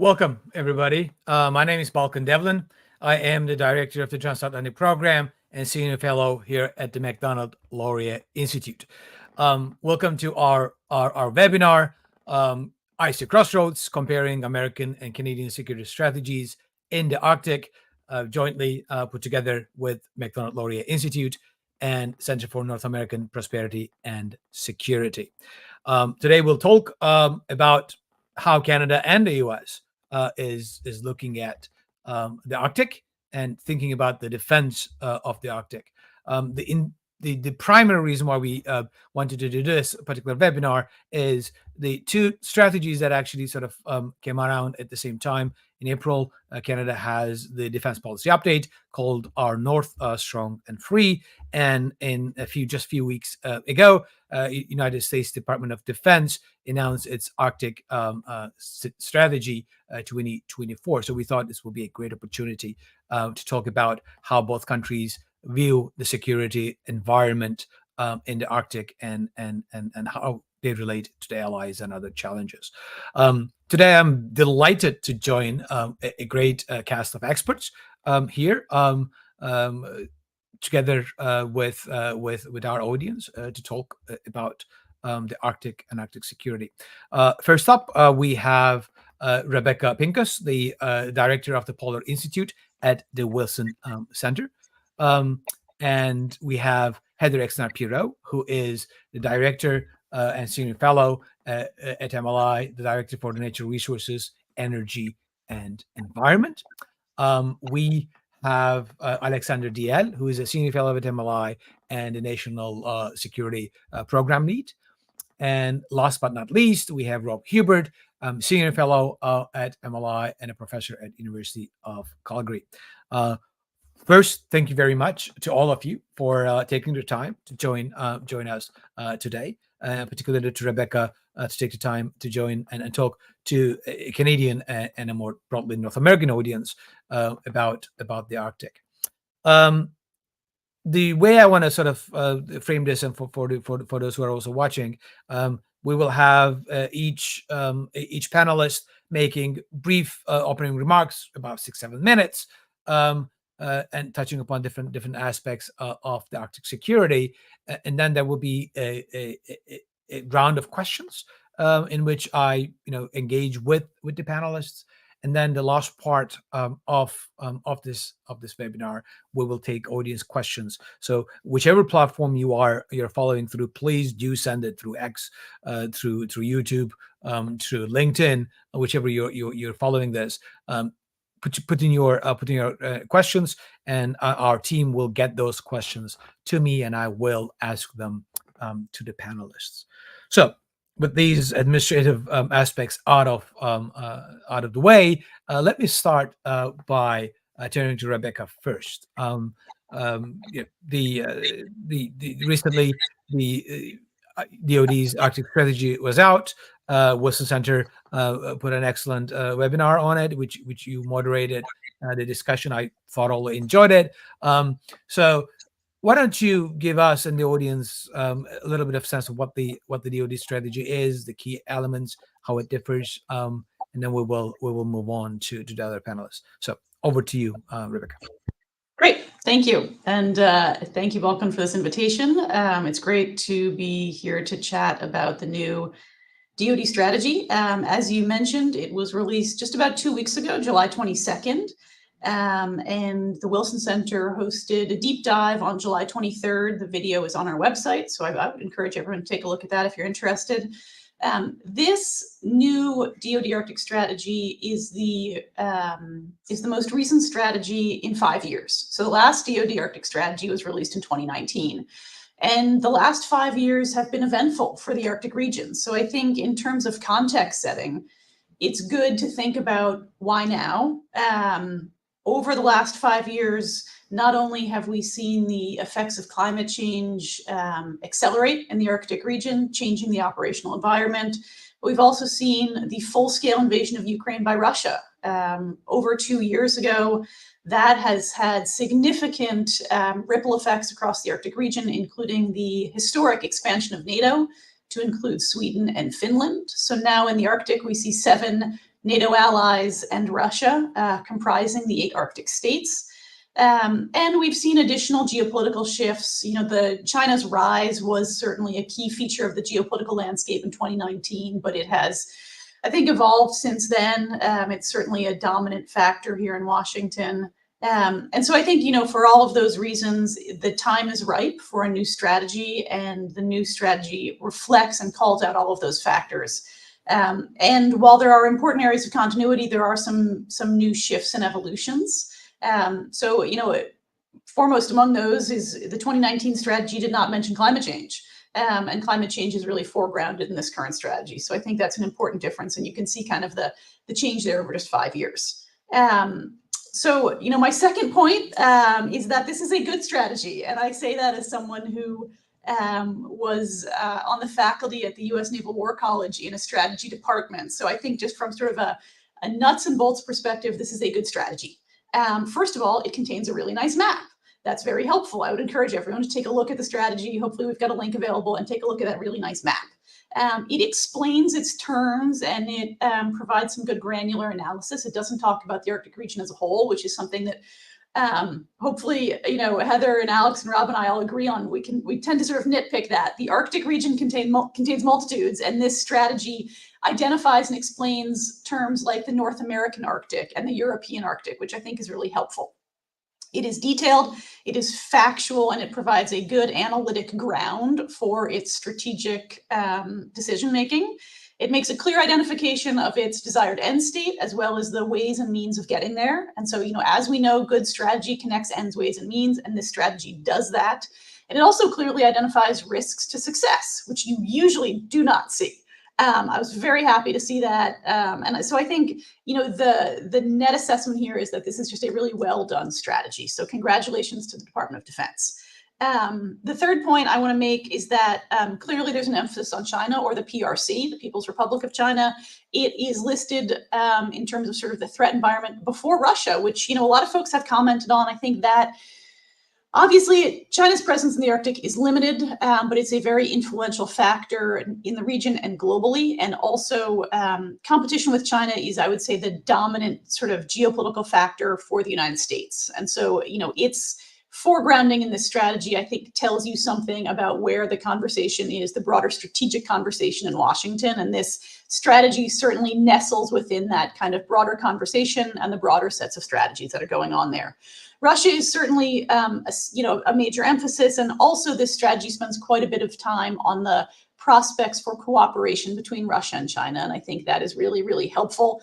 Welcome, everybody. My name is Balkan Devlin. I am the director of the Transatlantic Program and senior fellow here at the Macdonald-Laurier Institute. Welcome to our webinar, Icy Crossroads, Comparing American and Canadian Security Strategies in the Arctic, jointly put together with Macdonald-Laurier Institute and Center for North American Prosperity and Security. Today we'll talk about how Canada and the U.S. Is looking at the Arctic and thinking about the defense of the Arctic. The primary reason why we wanted to do this particular webinar is the two strategies that actually sort of came around at the same time. In April, Canada has the defense policy update called Our North Strong and Free, and in just a few weeks ago, United States Department of Defense announced its Arctic strategy 2024. So we thought this would be a great opportunity to talk about how both countries view the security environment in the Arctic and how they relate to the allies and other challenges. Today, I'm delighted to join a great cast of experts here together with our audience to talk about the Arctic and Arctic security. First up, we have Rebecca Pincus, the director of the Polar Institute at the Wilson Center. And we have Heather Exner-Pirot, who is the director and senior fellow at MLI, the director for the Natural Resources, Energy, and Environment. We have Alexander Diel, who is a senior fellow at MLI and the National Security Program Lead. And last but not least, we have Rob Hubert, senior fellow at MLI and a professor at University of Calgary. First, thank you very much to all of you for taking the time to join us today, particularly to Rebecca to take the time to join and talk to a Canadian and a more broadly North American audience about the Arctic. The way I want to sort of frame this, and for those who are also watching, we will have each panelist making brief opening remarks, about 6-7 minutes. And touching upon different aspects of the Arctic security, and then there will be a round of questions in which I engage with the panelists, and then the last part of this webinar, we will take audience questions. So whichever platform you're following through, please do send it through X, through YouTube, through LinkedIn, whichever you're following this. Put in your questions, and our team will get those questions to me, and I will ask them to the panelists. So, with these administrative aspects out of the way, let me start by turning to Rebecca first. Recently the DoD's Arctic strategy was out. Wilson Center put an excellent webinar on it, which you moderated the discussion. I thought all enjoyed it. So why don't you give us and the audience a little bit of sense of what the DoD strategy is, the key elements, how it differs, and then we will move on to the other panelists. So over to you, Rebecca. Great, thank you. And thank you, Balkan, for this invitation. It's great to be here to chat about the new DoD strategy. As you mentioned, it was released just about 2 weeks ago, July 22nd. And the Wilson Center hosted a deep dive on July 23rd. The video is on our website, so I would encourage everyone to take a look at that if you're interested. This new DoD Arctic strategy is the most recent strategy in 5 years. So the last DoD Arctic strategy was released in 2019. And the last 5 years have been eventful for the Arctic region. So I think in terms of context setting, it's good to think about why now. Over the last 5 years, not only have we seen the effects of climate change accelerate in the Arctic region, changing the operational environment, but we've also seen the full-scale invasion of Ukraine by Russia. Over 2 years ago, that has had significant ripple effects across the Arctic region, including the historic expansion of NATO to include Sweden and Finland. So now in the Arctic, we see 7 NATO allies, and Russia, comprising the 8 Arctic states. And we've seen additional geopolitical shifts. China's rise was certainly a key feature of the geopolitical landscape in 2019, but it has, I think, evolved since then. It's certainly a dominant factor here in Washington. And so I think, for all of those reasons, the time is ripe for a new strategy, and the new strategy reflects and calls out all of those factors. And while there are important areas of continuity, there are some new shifts and evolutions. Foremost among those is the 2019 strategy did not mention climate change. And climate change is really foregrounded in this current strategy. So I think that's an important difference. And you can see kind of the change there over just 5 years. My second point is that this is a good strategy. And I say that as someone who was on the faculty at the U.S. Naval War College in a strategy department. So I think just from sort of a nuts and bolts perspective, this is a good strategy. First of all, it contains a really nice map. That's very helpful. I would encourage everyone to take a look at the strategy. Hopefully we've got a link available, and take a look at that really nice map. It explains its terms, and it provides some good granular analysis. It doesn't talk about the Arctic region as a whole, which is something that hopefully, Heather and Alex and Rob and I all agree on. We tend to sort of nitpick that. The Arctic region contains multitudes, and this strategy identifies and explains terms like the North American Arctic and the European Arctic, which I think is really helpful. It is detailed, it is factual, and it provides a good analytic ground for its strategic decision-making. It makes a clear identification of its desired end state, as well as the ways and means of getting there. And so, as we know, good strategy connects ends, ways, and means, and this strategy does that. And it also clearly identifies risks to success, which you usually do not see. I was very happy to see that. And so I think, the net assessment here is that this is just a really well done strategy. So congratulations to the Department of Defense. The third point I want to make is that clearly there's an emphasis on China, or the PRC, the People's Republic of China. It is listed in terms of sort of the threat environment before Russia, which, a lot of folks have commented on. I think that obviously, China's presence in the Arctic is limited, but it's a very influential factor in the region and globally. And also, competition with China is, I would say, the dominant sort of geopolitical factor for the United States. And so, its foregrounding in this strategy, I think, tells you something about where the conversation is, the broader strategic conversation in Washington. And this strategy certainly nestles within that kind of broader conversation and the broader sets of strategies that are going on there. Russia is certainly a major emphasis, and also this strategy spends quite a bit of time on the prospects for cooperation between Russia and China, and I think that is really, really helpful.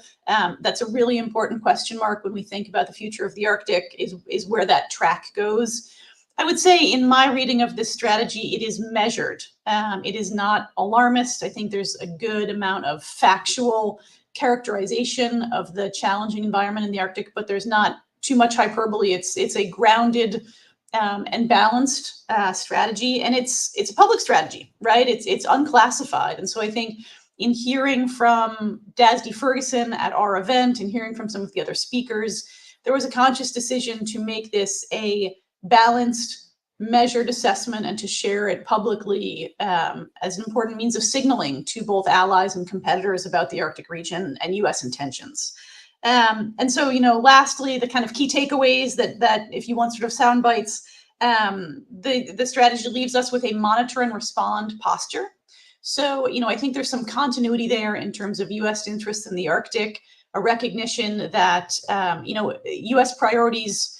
That's a really important question mark when we think about the future of the Arctic, is where that track goes. I would say in my reading of this strategy, it is measured. It is not alarmist. I think there's a good amount of factual characterization of the challenging environment in the Arctic, but there's not too much hyperbole. It's a grounded and balanced strategy, and it's a public strategy, right? It's unclassified, and so I think in hearing from Dasdy Ferguson at our event and hearing from some of the other speakers, there was a conscious decision to make this a balanced, measured assessment and to share it publicly as an important means of signaling to both allies and competitors about the Arctic region and U.S. intentions. And so, lastly, the kind of key takeaways that if you want sort of sound bites, the strategy leaves us with a monitor and respond posture. So, I think there's some continuity there in terms of U.S. interests in the Arctic, a recognition that, U.S. priorities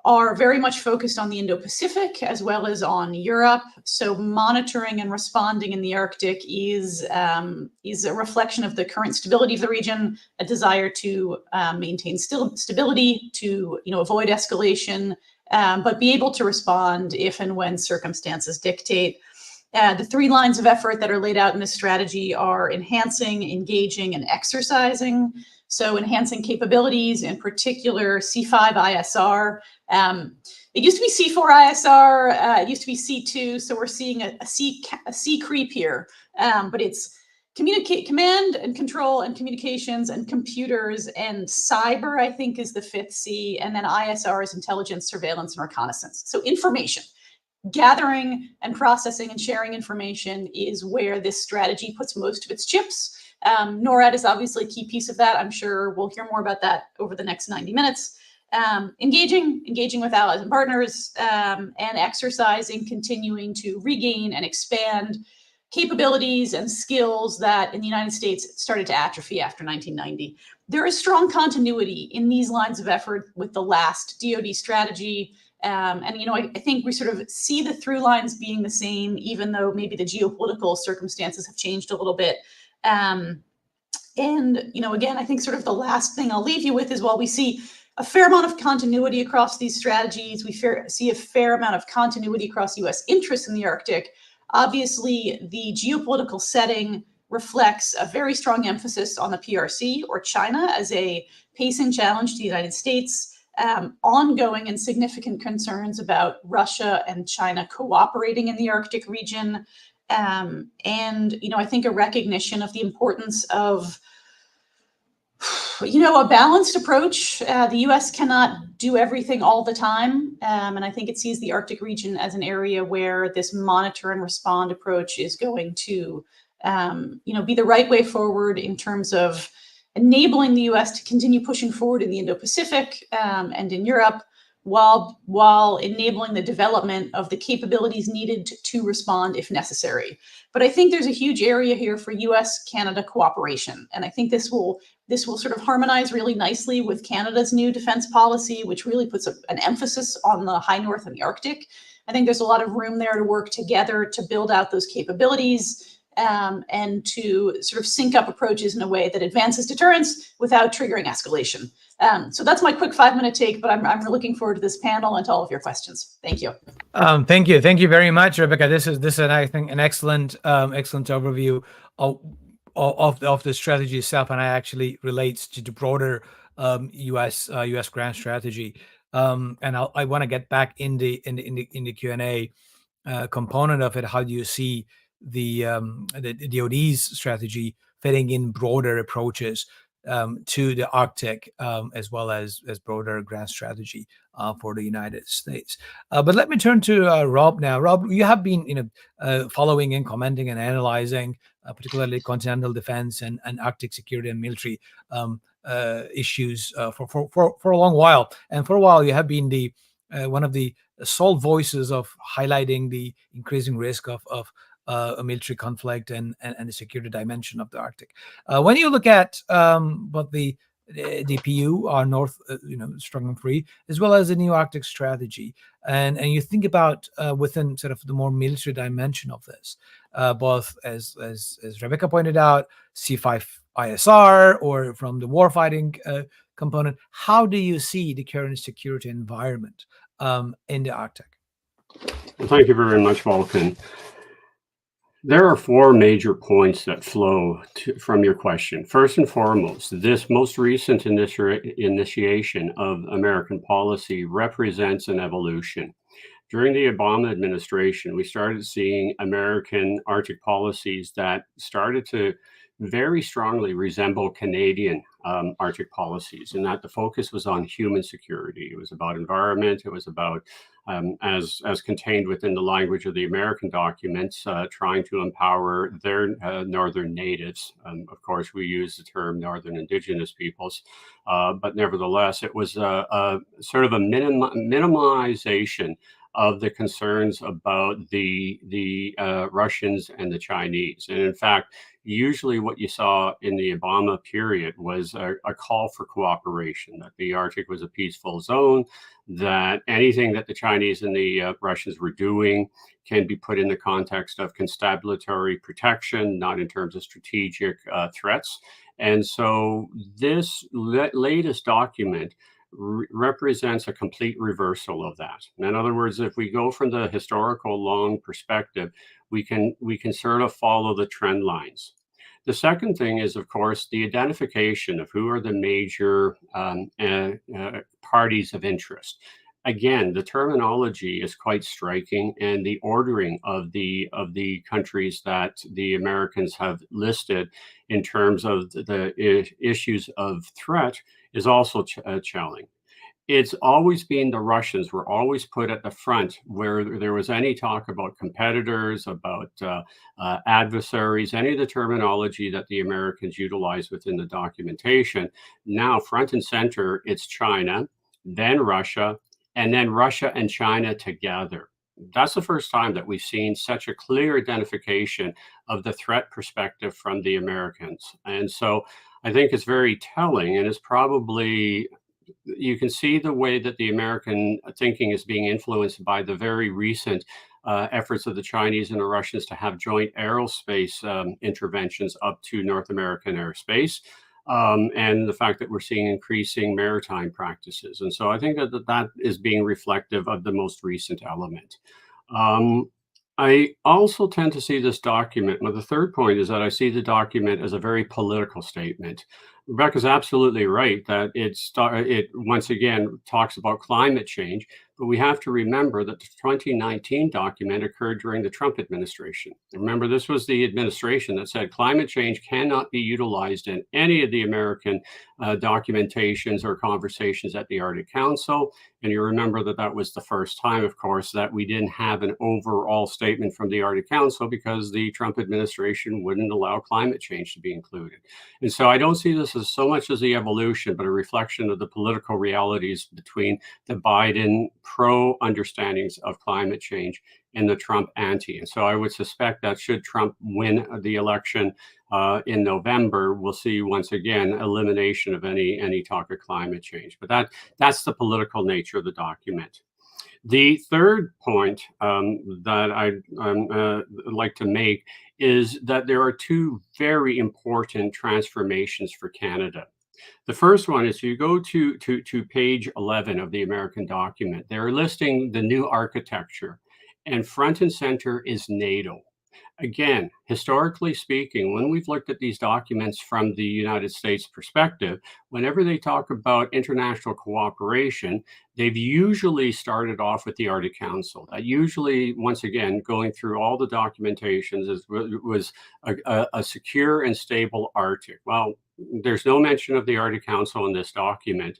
are very much focused on the Indo-Pacific as well as on Europe. So monitoring and responding in the Arctic is a reflection of the current stability of the region, a desire to maintain stability, to avoid escalation, but be able to respond if and when circumstances dictate. The 3 lines of effort that are laid out in this strategy are enhancing, engaging, and exercising. So enhancing capabilities, in particular C5ISR. It used to be C4 ISR, it used to be C2, so we're seeing a C creep here, but it's command and control and communications and computers, and cyber, I think, is the 5th C, and then ISR is intelligence, surveillance, and reconnaissance. So information. Gathering and processing and sharing information is where this strategy puts most of its chips. NORAD is obviously a key piece of that. I'm sure we'll hear more about that over the next 90 minutes. Engaging with allies and partners, and exercising, continuing to regain and expand capabilities and skills that in the United States started to atrophy after 1990. There is strong continuity in these lines of effort with the last DoD strategy. And I think we sort of see the through lines being the same, even though maybe the geopolitical circumstances have changed a little bit. And again, I think sort of the last thing I'll leave you with is, while we see a fair amount of continuity across these strategies, we see a fair amount of continuity across U.S. interests in the Arctic. Obviously, the geopolitical setting reflects a very strong emphasis on the PRC, or China, as a pacing challenge to the United States, ongoing and significant concerns about Russia and China cooperating in the Arctic region, and I think a recognition of the importance of a balanced approach. The U.S. cannot do everything all the time, and I think it sees the Arctic region as an area where this monitor and respond approach is going to, be the right way forward in terms of enabling the U.S. to continue pushing forward in the Indo-Pacific and in Europe, while enabling the development of the capabilities needed to respond if necessary. But I think there's a huge area here for U.S.-Canada cooperation, and I think this will sort of harmonize really nicely with Canada's new defense policy, which really puts an emphasis on the high north and the Arctic. I think there's a lot of room there to work together to build out those capabilities, and to sort of sync up approaches in a way that advances deterrence without triggering escalation. So that's my quick 5-minute take, but I'm really looking forward to this panel and to all of your questions. Thank you. Thank you very much, Rebecca. This is I think an excellent overview of the strategy itself, and it actually relates to the broader U.S. grand strategy. And I want to get back in the Q&A component of it. How do you see the DoD's strategy fitting in broader approaches to the Arctic, as well as broader grand strategy for the United States? But let me turn to Rob now. Rob, you have been following and commenting and analyzing particularly continental defense and Arctic security and military issues for a long while. And for a while, you have been the one of the sole voices of highlighting the increasing risk of a military conflict and the security dimension of the Arctic. When you look at both the DPU, our North, Strong and Free, as well as the new Arctic strategy, and you think about within sort of the more military dimension of this, both as Rebecca pointed out, C5ISR, or from the warfighting component, how do you see the current security environment in the Arctic? Well, thank you very much, Vulcan. There are 4 major points that flow from your question. First and foremost, this most recent initiation of American policy represents an evolution. During the Obama administration, we started seeing American Arctic policies that started to very strongly resemble Canadian Arctic policies, in that the focus was on human security. It was about environment. It was about, as contained within the language of the American documents, trying to empower their northern natives. Of course, we use the term northern indigenous peoples, but nevertheless, it was a sort of a minimization of the concerns about the Russians and the Chinese. And in fact, usually what you saw in the Obama period was a call for cooperation, that the Arctic was a peaceful zone, that anything that the Chinese and the Russians were doing can be put in the context of constabulary protection, not in terms of strategic threats. And so this latest document represents a complete reversal of that. In other words, if we go from the historical long perspective, we can sort of follow the trend lines. The second thing is, of course, the identification of who are the major parties of interest. Again, the terminology is quite striking, and the ordering of the countries that the Americans have listed in terms of the issues of threat is also challenging. it's always been the Russians were always put at the front where there was any talk about competitors, about adversaries, any of the terminology that the Americans utilize within the documentation. Now, front and center, it's China, then Russia, and then Russia and China together. That's the first time that we've seen such a clear identification of the threat perspective from the Americans. And so I think it's very telling, and it's probably, you can see the way that the American thinking is being influenced by the very recent efforts of the Chinese and the Russians to have joint aerospace interventions up to North American airspace. And the fact that we're seeing increasing maritime practices. And so I think that is being reflective of the most recent element. I also tend to see this document. Well, the third point is that I see the document as a very political statement. Rebecca's absolutely right that it once again talks about climate change, but we have to remember that the 2019 document occurred during the Trump administration. Remember, this was the administration that said climate change cannot be utilized in any of the American documentations or conversations at the Arctic Council. And you remember that that was the first time, of course, that we didn't have an overall statement from the Arctic Council because the Trump administration wouldn't allow climate change to be included. And so I don't see this as so much as the evolution, but a reflection of the political realities between the Biden pro understandings of climate change and the Trump anti. And so I would suspect that should Trump win the election in November, we'll see once again elimination of any talk of climate change. But that's the political nature of the document. The third point that I'd like to make is that there are two very important transformations for Canada. The first one is you go to page 11 of the American document. They're listing the new architecture, and front and center is NATO. Again, historically speaking, when we've looked at these documents from the United States perspective, whenever they talk about international cooperation, they've usually started off with the Arctic Council. That usually, once again, going through all the documentations, was a secure and stable Arctic. Well, there's no mention of the Arctic Council in this document.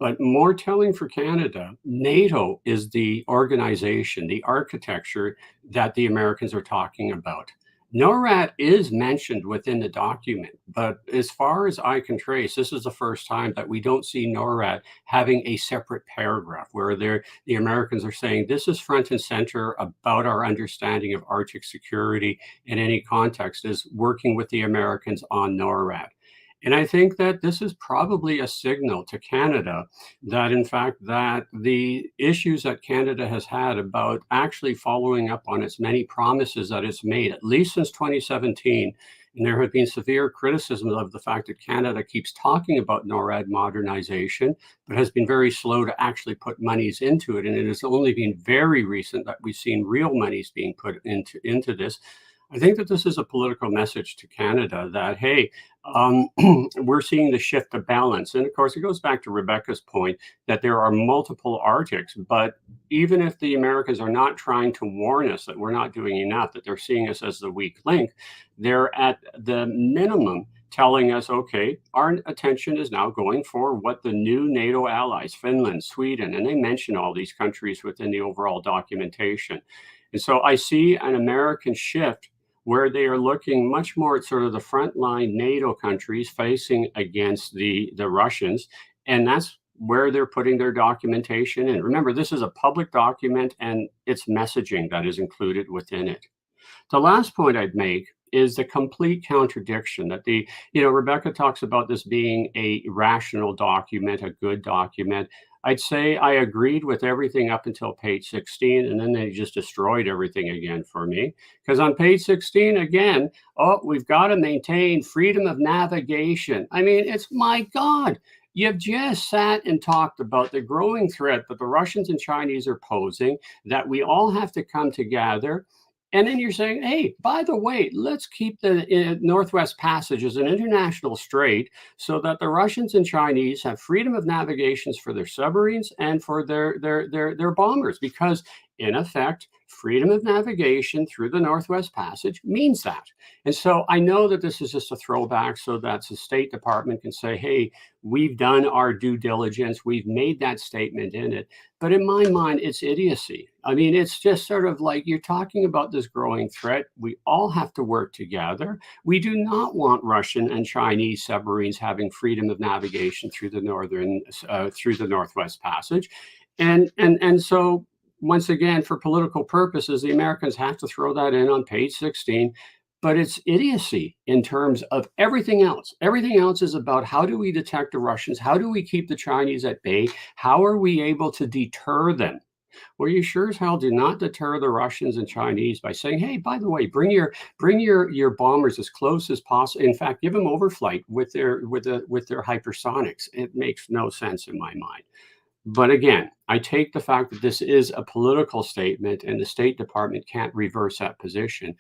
But more telling for Canada, NATO is the organization, the architecture that the Americans are talking about. NORAD is mentioned within the document, but as far as I can trace, this is the first time that we don't see NORAD having a separate paragraph where the Americans are saying this is front and center about our understanding of Arctic security in any context is working with the Americans on NORAD. And I think that this is probably a signal to Canada that, in fact, that the issues that Canada has had about actually following up on its many promises that it's made, at least since 2017, and there have been severe criticism of the fact that Canada keeps talking about NORAD modernization, but has been very slow to actually put monies into it. And it has only been very recent that we've seen real monies being put into this. I think that this is a political message to Canada that, hey, we're seeing the shift of balance. And of course, it goes back to Rebecca's point that there are multiple Arctics. But even if the Americans are not trying to warn us that we're not doing enough, that they're seeing us as the weak link, they're at the minimum telling us, okay, our attention is now going for what the new NATO allies, Finland, Sweden, and they mention all these countries within the overall documentation. And so I see an American shift where they are looking much more at sort of the frontline NATO countries facing against the Russians. And that's where they're putting their documentation in. Remember, this is a public document and it's messaging that is included within it. The last point I'd make is the complete contradiction that Rebecca talks about this being a rational document, a good document. I'd say I agreed with everything up until page 16, and then they just destroyed everything again for me. Because on page 16, again, we've got to maintain freedom of navigation. I mean, it's my God. You've just sat and talked about the growing threat that the Russians and Chinese are posing, that we all have to come together. And then you're saying, hey, by the way, let's keep the Northwest Passage as an international strait so that the Russians and Chinese have freedom of navigations for their submarines and for their bombers. Because in effect, freedom of navigation through the Northwest Passage means that. And so I know that this is just a throwback so that the State Department can say, hey, we've done our due diligence, we've made that statement in it. But in my mind, it's idiocy. I mean, it's just sort of like you're talking about this growing threat. We all have to work together. We do not want Russian and Chinese submarines having freedom of navigation through the Northwest Passage. And so once again, for political purposes, the Americans have to throw that in on page 16. But it's idiocy in terms of everything else. Everything else is about how do we detect the Russians? How do we keep the Chinese at bay? How are we able to deter them? Well, you sure as hell do not deter the Russians and Chinese by saying, "Hey, by the way, bring your bombers as close as possible. In fact, give them overflight with their hypersonics." It makes no sense in my mind. But again, I take the fact that this is a political statement and the State Department can't reverse that position.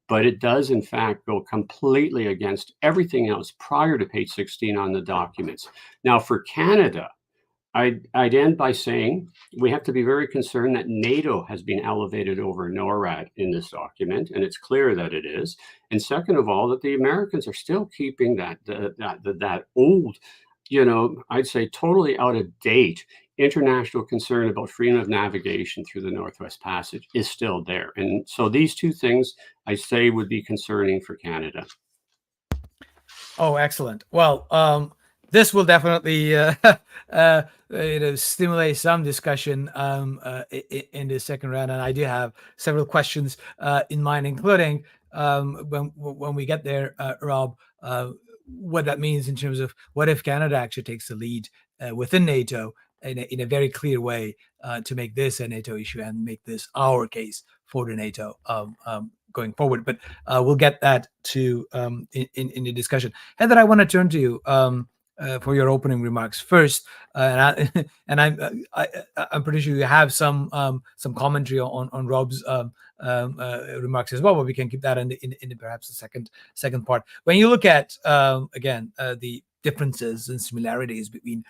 But it does, in fact, go completely against everything else prior to page 16 on the documents. Now, for Canada, I'd end by saying we have to be very concerned that NATO has been elevated over NORAD in this document, and it's clear that it is. And second of all, that the Americans are still keeping that old, I'd say totally out of date international concern about freedom of navigation through the Northwest Passage is still there. And so these two things I say would be concerning for Canada. Oh, excellent. Well, this will definitely stimulate some discussion in the second round, and I do have several questions in mind, including when we get there, Rob, what that means in terms of what if Canada actually takes the lead within NATO in a very clear way to make this a NATO issue and make this our case for the NATO going forward. But we'll get that to in the discussion. Heather, I want to turn to you for your opening remarks first, and I'm pretty sure you have some commentary on Rob's remarks as well, but we can keep that in perhaps the second part. When you look at again the differences and similarities between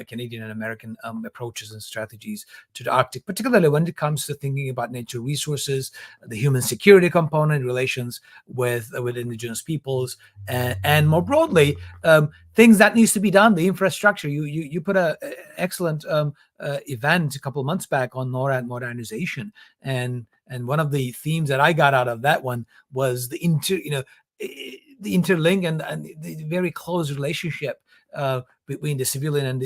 Canadian and American approaches and strategies to the Arctic, particularly when it comes to thinking about natural resources, the human security component, relations with Indigenous peoples, and more broadly, things that needs to be done, the infrastructure. You put an excellent event a couple of months back on NORAD modernization, and one of the themes that I got out of that one was the interlink and the very close relationship between the civilian and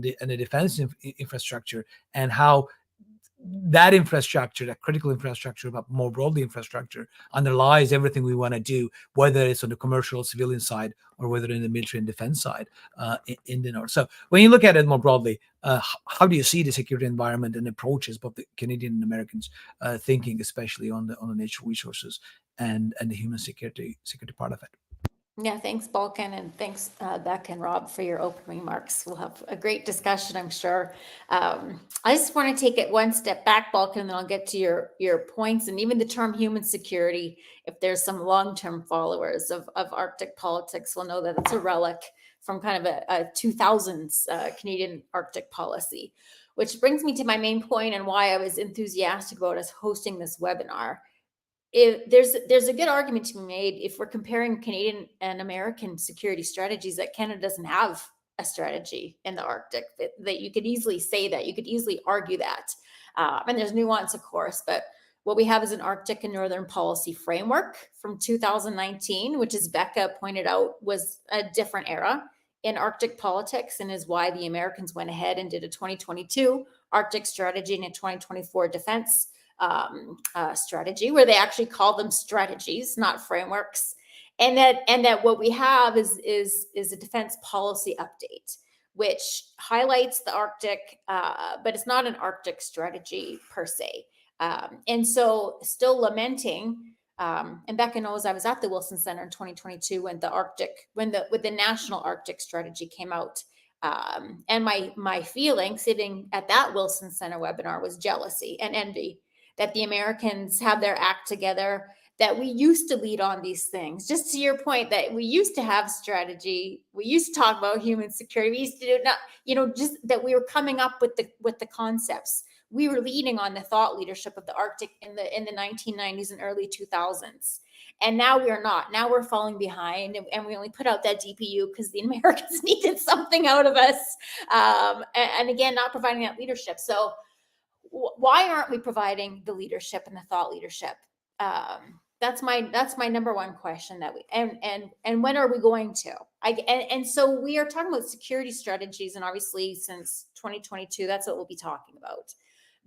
the defense infrastructure, and how that infrastructure, that critical infrastructure, but more broadly infrastructure, underlies everything we want to do, whether it's on the commercial civilian side or whether in the military and defense side in the North. So when you look at it more broadly, how do you see the security environment and approaches both the Canadian and Americans thinking, especially on the natural resources and the human security part of it? Yeah, thanks, Balkan, and thanks, Beck and Rob, for your opening remarks. We'll have a great discussion, I'm sure. I just want to take it one step back, Balkan, and then I'll get to your points. And even the term human security, if there's some long-term followers of Arctic politics, will know that it's a relic from kind of a 2000s Canadian Arctic policy, which brings me to my main point and why I was enthusiastic about us hosting this webinar. There's a good argument to be made if we're comparing Canadian and American security strategies that Canada doesn't have a strategy in the Arctic, that you could easily say that, you could easily argue that. And there's nuance, of course, but what we have is an Arctic and Northern policy framework from 2019, which, as Becca pointed out, was a different era in Arctic politics, and is why the Americans went ahead and did a 2022 Arctic strategy and a 2024 defense strategy, where they actually call them strategies, not frameworks, and that what we have is a defense policy update, which highlights the Arctic, but it's not an Arctic strategy per se. And so, still lamenting. And Becca knows I was at the Wilson Center in 2022 when the National Arctic Strategy came out. And my feeling sitting at that Wilson Center webinar was jealousy and envy that the Americans have their act together, that we used to lead on these things. Just to your point, that we used to have strategy, we used to talk about human security, we used to do just that we were coming up with the concepts. we were leading on the thought leadership of the Arctic in the 1990s and early 2000s. And now we are not. Now we're falling behind, and we only put out that DPU because the Americans needed something out of us. And again, not providing that leadership. So why aren't we providing the leadership and the thought leadership? That's my number one question that we, and when are we going to? And so we are talking about security strategies, and obviously since 2022, that's what we'll be talking about.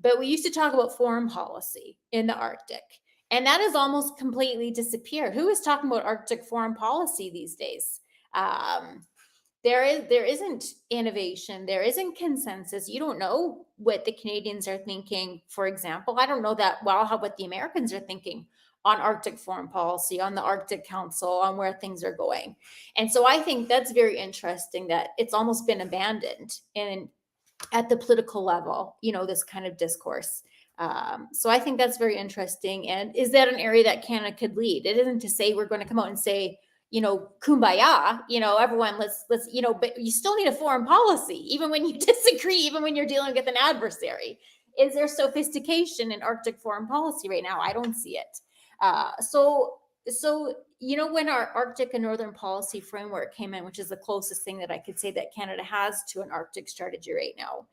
But we used to talk about foreign policy in the Arctic, and that has almost completely disappeared. Who is talking about Arctic foreign policy these days? There isn't innovation. There isn't consensus. You don't know what the Canadians are thinking, for example. I don't know that well how what the Americans are thinking on Arctic foreign policy, on the Arctic Council, on where things are going. And so I think that's very interesting that it's almost been abandoned at the political level, this kind of discourse. So I think that's very interesting. And is that an area that Canada could lead? It isn't to say we're going to come out and say, kumbaya, everyone, let's, but you still need a foreign policy, even when you disagree, even when you're dealing with an adversary. Is there sophistication in Arctic foreign policy right now? I don't see it. So when our Arctic and Northern Policy Framework came in, which is the closest thing that I could say that Canada has to an Arctic strategy right now,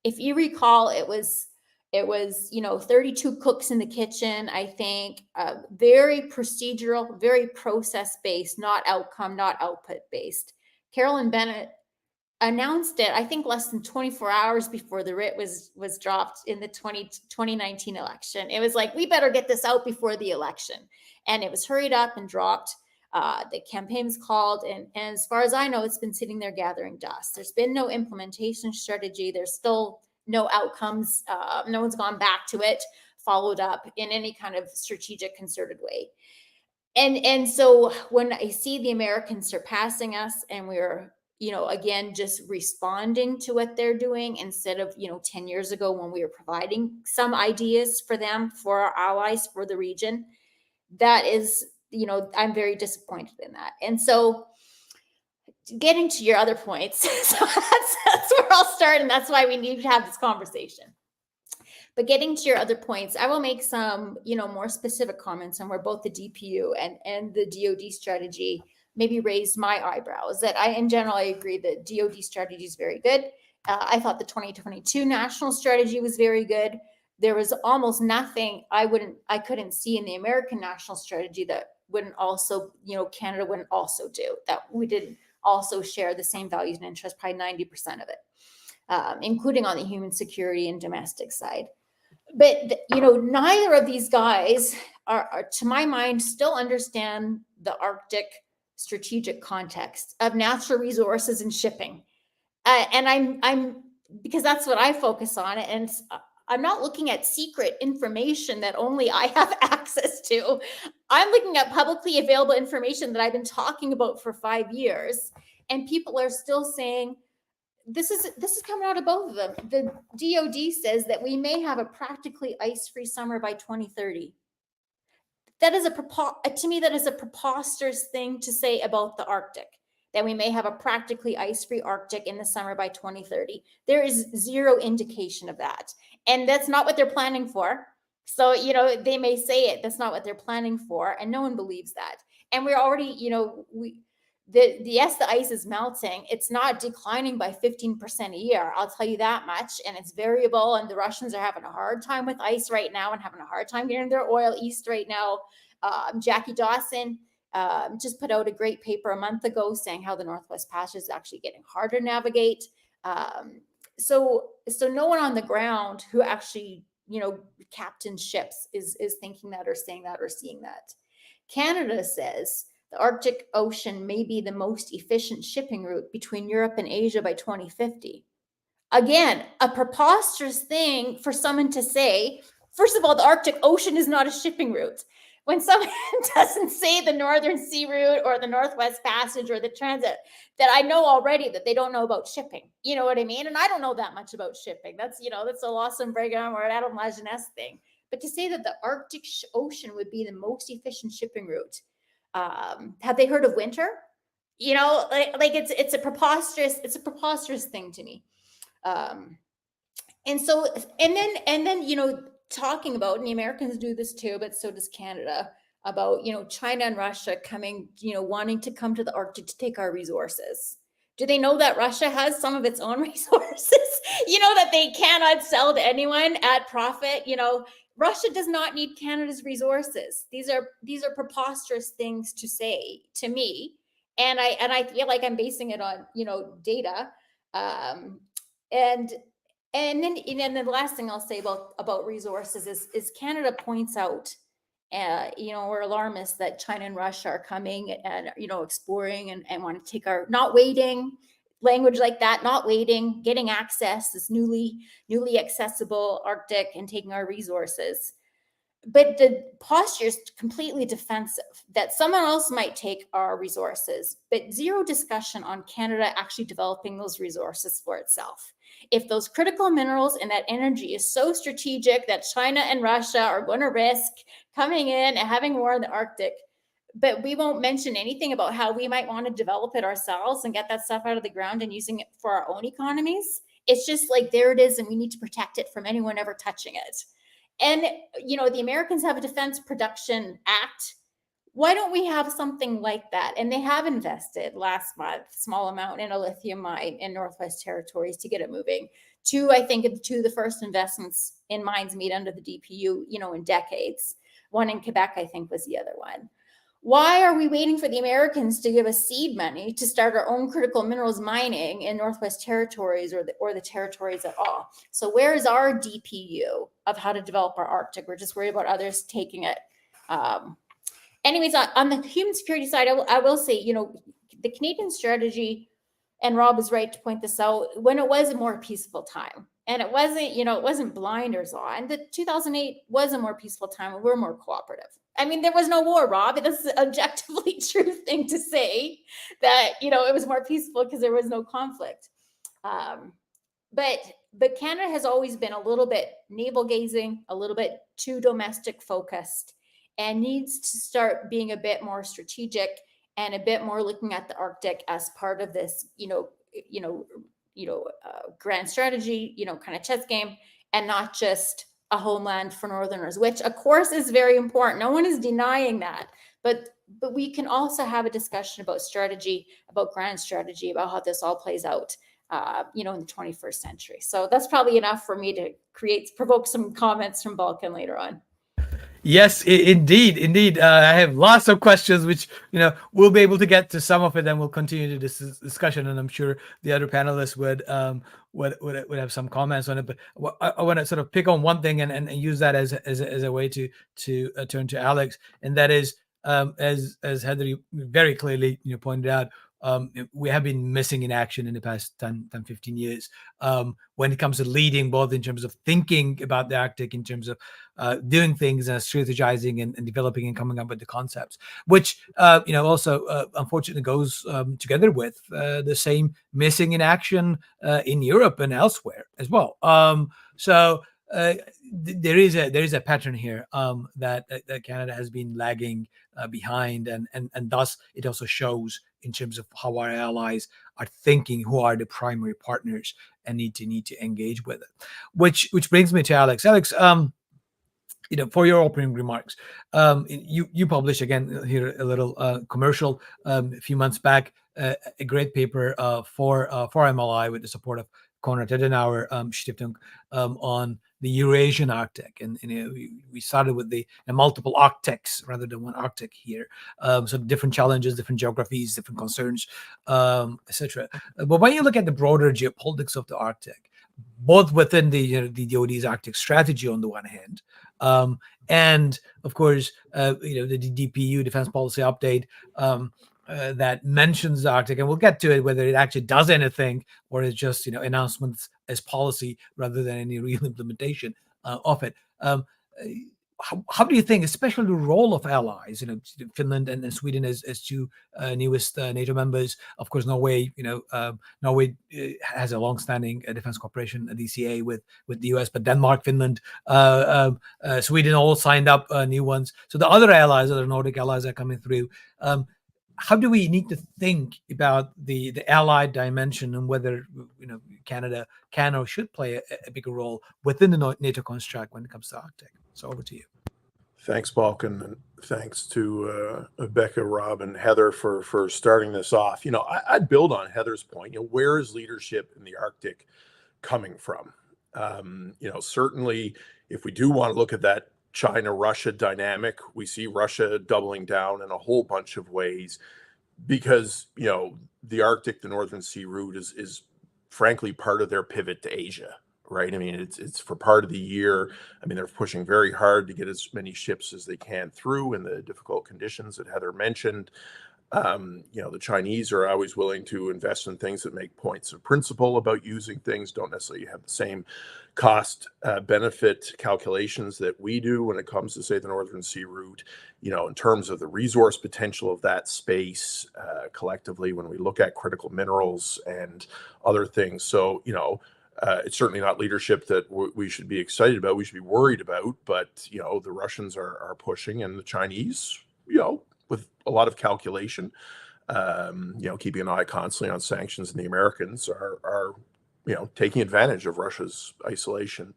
if you recall, it was 32 cooks in the kitchen, I think, very procedural, very process-based, not outcome, not output-based. Carolyn Bennett announced it, I think, less than 24 hours before the writ was dropped in the 2019 election. It was like, we better get this out before the election. And it was hurried up and dropped. The campaign was called, and as far as I know, it's been sitting there gathering dust. There's been no implementation strategy. There's still no outcomes. No one's gone back to it, followed up in any kind of strategic, concerted way. And so when I see the Americans surpassing us, and we're, again, just responding to what they're doing instead of, 10 years ago when we were providing some ideas for them, for our allies, for the region, that is, I'm very disappointed in that. And so getting to your other points, so that's where I'll start, and that's why we need to have this conversation. But getting to your other points, I will make some, more specific comments on where both the DPU and the DoD strategy maybe raised my eyebrows. That in general, I agree that DoD strategy is very good. I thought the 2022 national strategy was very good. There was almost nothing I couldn't see in the American national strategy that wouldn't also, Canada wouldn't also do, that we didn't also share the same values and interests, probably 90% of it, including on the human security and domestic side. But, neither of these guys are, to my mind, still understand the Arctic strategic context of natural resources and shipping. And I'm because that's what I focus on. And I'm not looking at secret information that only I have access to. I'm looking at publicly available information that I've been talking about for 5 years. And people are still saying, this is coming out of both of them. The DoD says that we may have a practically ice-free summer by 2030. That is to me, that is a preposterous thing to say about the Arctic, that we may have a practically ice-free Arctic in the summer by 2030. There is zero indication of that. And that's not what they're planning for. So, they may say it, that's not what they're planning for, and no one believes that. And we're already, yes, the ice is melting. It's not declining by 15% a year. I'll tell you that much. And it's variable. And the Russians are having a hard time with ice right now and having a hard time getting their oil east right now. Jackie Dawson just put out a great paper a month ago saying how the Northwest Passage is actually getting harder to navigate. So no one on the ground who actually, captains ships is thinking that or saying that or seeing that. Canada says the Arctic Ocean may be the most efficient shipping route between Europe and Asia by 2050. Again, a preposterous thing for someone to say. First of all, the Arctic Ocean is not a shipping route. When someone doesn't say the Northern Sea Route or the Northwest Passage or the transit, that I know already that they don't know about shipping. You know what I mean? And I don't know that much about shipping. That's, that's a lost and Brigham or an Adam Lajeunesse thing. But to say that the Arctic Ocean would be the most efficient shipping route, have they heard of winter? It's a preposterous thing to me. And so, and then, you know, talking about, and the Americans do this too, but so does Canada, about, you know, China and Russia coming, you know, wanting to come to the Arctic to take our resources. Do they know that Russia has some of its own resources, you know, that they cannot sell to anyone at profit? You know, Russia does not need Canada's resources. These are preposterous things to say to me. And I feel like I'm basing it on, you know, data. Um, and then the last thing I'll say about resources is Canada points out, you know, we're alarmists that China and Russia are coming and, you know, exploring and want to take our, not waiting, language like that, not waiting, getting access, this newly accessible Arctic and taking our resources. But the posture is completely defensive, that someone else might take our resources, but zero discussion on Canada actually developing those resources for itself. If those critical minerals and that energy is so strategic that China and Russia are going to risk coming in and having war in the Arctic, but we won't mention anything about how we might want to develop it ourselves and get that stuff out of the ground and using it for our own economies, it's just like, there it is, and we need to protect it from anyone ever touching it. And, you know, the Americans have a Defense Production Act. Why don't we have something like that? And they have invested last month, small amount, in a lithium mine in Northwest Territories to get it moving. I think two of the first investments in mines made under the DPU, you know, in decades. One in Quebec, I think, was the other one. Why are we waiting for the Americans to give us seed money to start our own critical minerals mining in Northwest Territories or the territories at all? So where is our DPU of how to develop our Arctic? We're just worried about others taking it. Anyways, on the human security side, I will say, you know, the Canadian strategy, and Rob is right to point this out, when it was a more peaceful time, and it wasn't, you know, it wasn't blinders on. The 2008 was a more peaceful time, and we're more cooperative. I mean, there was no war, Rob. That's an objectively true thing to say, that, you know, it was more peaceful because there was no conflict. But Canada has always been a little bit navel gazing, a little bit too domestic focused, and needs to start being a bit more strategic and a bit more looking at the Arctic as part of this, grand strategy, you know, kind of chess game, and not just a homeland for Northerners, which of course is very important. No one is denying that, but we can also have a discussion about strategy, about grand strategy, about how this all plays out, in the 21st century. So that's probably enough for me to provoke some comments from Balkan later on. Yes, indeed. I have lots of questions, which, you know, we'll be able to get to some of it, and we'll continue this discussion. And I'm sure the other panelists would have some comments on it. But I want to sort of pick on one thing and use that as a way to turn to Alex, and that is, as Heather very clearly, you know, pointed out, we have been missing in action in the past 10, 15 years when it comes to leading, both in terms of thinking about the Arctic, in terms of doing things and strategizing and developing and coming up with the concepts, which, also unfortunately goes together with the same missing in action in Europe and elsewhere as well. There is a pattern here that Canada has been lagging behind, and thus it also shows in terms of how our allies are thinking, who are the primary partners, and need to engage with it. Which brings me to Alex. Alex, for your opening remarks, you published, again here a little commercial a few months back, a great paper for MLI with the support of Konrad Adenauer Stiftung on the Eurasian Arctic, and we started with the multiple Arctics rather than one Arctic here, so different challenges, different geographies, different concerns, etc. But when you look at the broader geopolitics of the Arctic, both within the DoD's Arctic strategy on the one hand, and of course the DPU Defense Policy Update that mentions the Arctic, and we'll get to it, whether it actually does anything or it's just announcements as policy rather than any real implementation of it. How do you think, especially the role of allies, Finland and Sweden as two newest NATO members? Of course, Norway, Norway has a long-standing defense cooperation, DCA, with the US, but Denmark, Finland, Sweden all signed up new ones. So the other allies, other Nordic allies, are coming through. how do we need to think about the allied dimension and whether Canada can or should play a bigger role within the NATO construct when it comes to Arctic? So over to you. Thanks, Balkan, and thanks to Becca, Rob, and Heather for starting this off. I'd build on Heather's point. Where is leadership in the Arctic coming from? Certainly, if we do want to look at that China-Russia dynamic, we see Russia doubling down in a whole bunch of ways because, the Arctic, the Northern Sea route is frankly part of their pivot to Asia, right? I mean, it's for part of the year. I mean, they're pushing very hard to get as many ships as they can through in the difficult conditions that Heather mentioned. The Chinese are always willing to invest in things that make points of principle about using things, don't necessarily have the same cost benefit calculations that we do when it comes to, say, the Northern Sea route, in terms of the resource potential of that space collectively when we look at critical minerals and other things. So, it's certainly not leadership that we should be excited about, we should be worried about, but, the Russians are pushing, and the Chinese, with a lot of calculation, keeping an eye constantly on sanctions, and the Americans are taking advantage of Russia's isolation.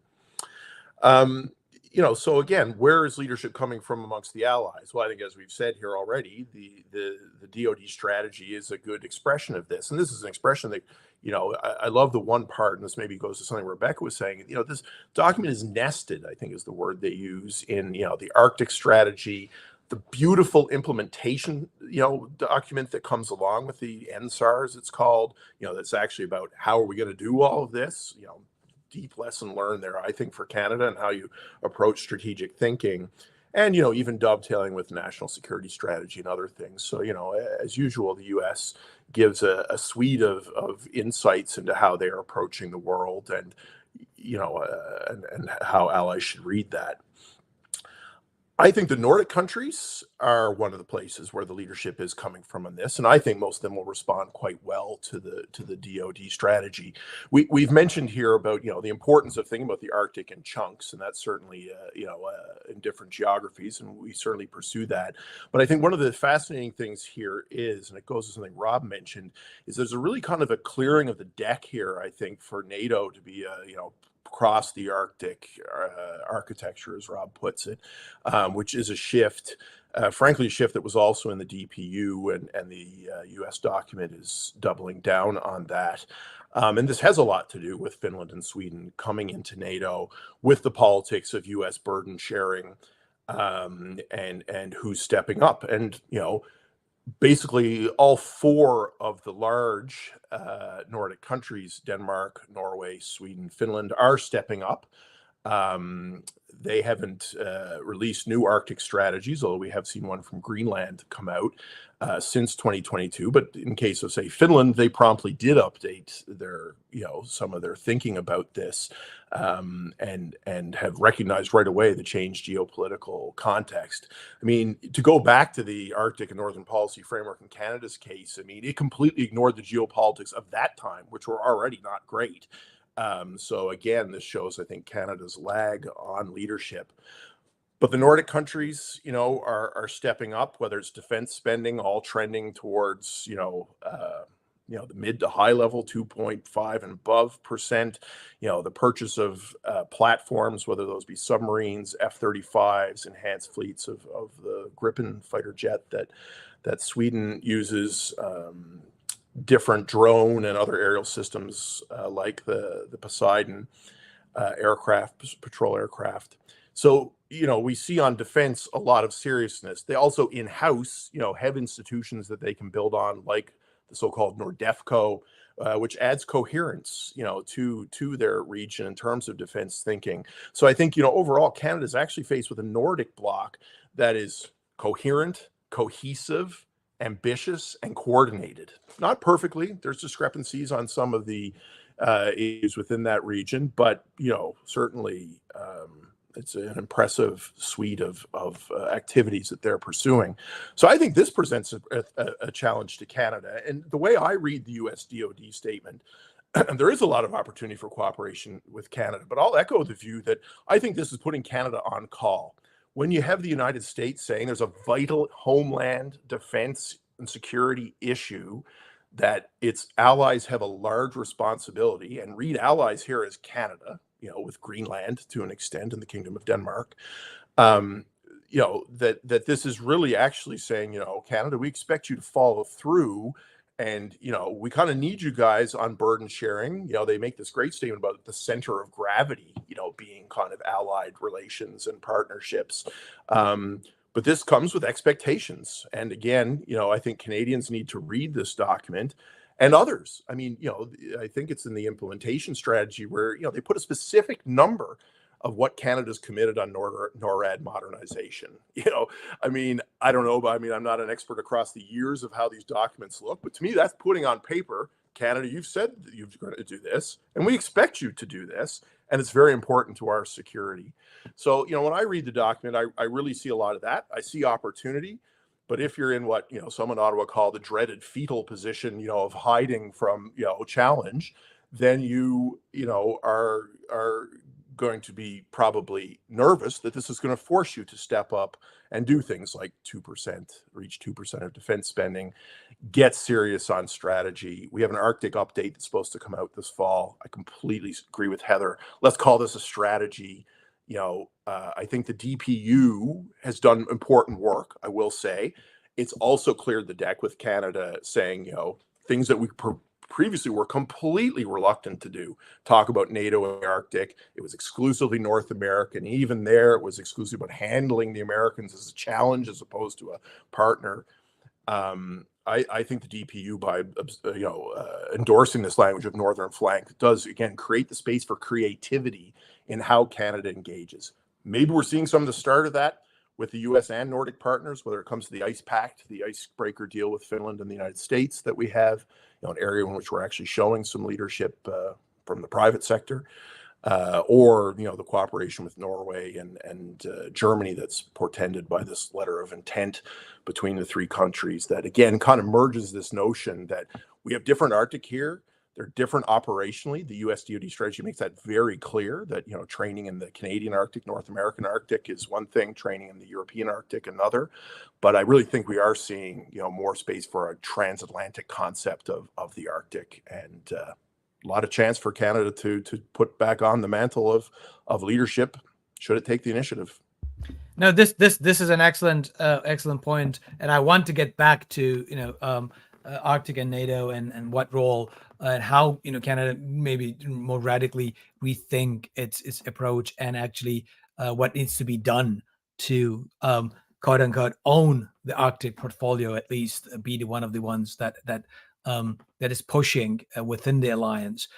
So again, where is leadership coming from amongst the allies? Well, I think, as we've said here already, the DoD strategy is a good expression of this, and this is an expression that, I love the one part, and this maybe goes to something Rebecca was saying. This document is nested, I think is the word they use, in the Arctic strategy, the beautiful implementation, document that comes along with the NSARS, it's called, that's actually about how are we going to do all of this, deep lesson learned there, I think, for Canada and how you approach strategic thinking, and, even dovetailing with national security strategy and other things. So, as usual, the U.S. gives a suite of insights into how they're approaching the world, and, and how allies should read that. I think the Nordic countries are one of the places where the leadership is coming from on this, and I think most of them will respond quite well to the DoD strategy. We've mentioned here about the importance of thinking about the Arctic in chunks, and that's certainly in different geographies, and we certainly pursue that. But I think one of the fascinating things here is, and it goes to something Rob mentioned, is there's a really kind of a clearing of the deck here, I think, for NATO to be across the Arctic architecture, as Rob puts it, which is a shift, frankly, a shift that was also in the DPU, and the U.S. document is doubling down on that. And this has a lot to do with Finland and Sweden coming into NATO, with the politics of U.S. burden sharing, and who's stepping up. And, basically all four of the large Nordic countries, Denmark, Norway, Sweden, Finland, are stepping up. They haven't released new Arctic strategies, although we have seen one from Greenland come out since 2022. But in case of, say, Finland, they promptly did update their, some of their thinking about this, and have recognized right away the changed geopolitical context. I mean, to go back to the Arctic and Northern Policy Framework in Canada's case, I mean, it completely ignored the geopolitics of that time, which were already not great. So again, this shows, I think, Canada's lag on leadership. But the Nordic countries, are stepping up, whether it's defense spending, all trending towards, the mid to high level, 2.5 and above %. The purchase of platforms, whether those be submarines, F-35s, enhanced fleets of the Gripen fighter jet that Sweden uses. Different drone and other aerial systems like the Poseidon aircraft, patrol aircraft. So, we see on defense a lot of seriousness. They also in-house, have institutions that they can build on, like the so-called NORDEFCO, which adds coherence, to their region in terms of defense thinking. So I think, overall, Canada is actually faced with a Nordic bloc that is coherent, cohesive, ambitious, and coordinated. Not perfectly. There's discrepancies on some of the issues within that region, but certainly it's an impressive suite of activities that they're pursuing. So I think this presents a challenge to Canada. And the way I read the U.S. DoD statement, there is a lot of opportunity for cooperation with Canada, but I'll echo the view that I think this is putting Canada on call. When you have the United States saying there's a vital homeland defense and security issue that its allies have a large responsibility, and read allies here as Canada, with Greenland to an extent and the Kingdom of Denmark, that this is really actually saying, Canada, we expect you to follow through. And, we kind of need you guys on burden sharing. They make this great statement about the center of gravity, being kind of allied relations and partnerships. But this comes with expectations. And again, I think Canadians need to read this document, and others. I mean, I think it's in the implementation strategy where, they put a specific number of what Canada's committed on NORAD modernization. I don't know, but I'm not an expert across the years of how these documents look, but to me, that's putting on paper, Canada, you've said that you're going to do this, and we expect you to do this, and it's very important to our security. So, when I read the document, I really see a lot of that. I see opportunity, but if you're in what, some in Ottawa call the dreaded fetal position, of hiding from, challenge, then you are going to be probably nervous that this is going to force you to step up and do things like 2%, reach 2% of defense spending, get serious on strategy. We have an Arctic update that's supposed to come out this fall. I completely agree with Heather. Let's call this a strategy. I think the DPU has done important work, I will say. It's also cleared the deck with Canada saying, things that we previously were completely reluctant to do. Talk about NATO in the Arctic. It was exclusively North American. Even there, it was exclusively about handling the Americans as a challenge as opposed to a partner. I think the DPU, by endorsing this language of northern flank, does again create the space for creativity in how Canada engages. Maybe we're seeing some of the start of that with the U.S. and Nordic partners, whether it comes to the Ice Pact, the icebreaker deal with Finland and the United States that we have, an area in which we're actually showing some leadership from the private sector, or the cooperation with Norway and Germany that's portended by this letter of intent between the three countries that again kind of merges this notion that we have different Arctic here. They're different operationally. The US DoD strategy makes that very clear that, training in the Canadian Arctic, North American Arctic is one thing, training in the European Arctic another. But I really think we are seeing, more space for a transatlantic concept of the Arctic, and a lot of chance for Canada to put back on the mantle of leadership should it take the initiative. No, this is an excellent point, and I want to get back to Arctic and NATO and what role and how Canada maybe more radically rethink its approach, and actually what needs to be done to quote unquote own the Arctic portfolio, at least be one of the ones that is pushing within the alliance,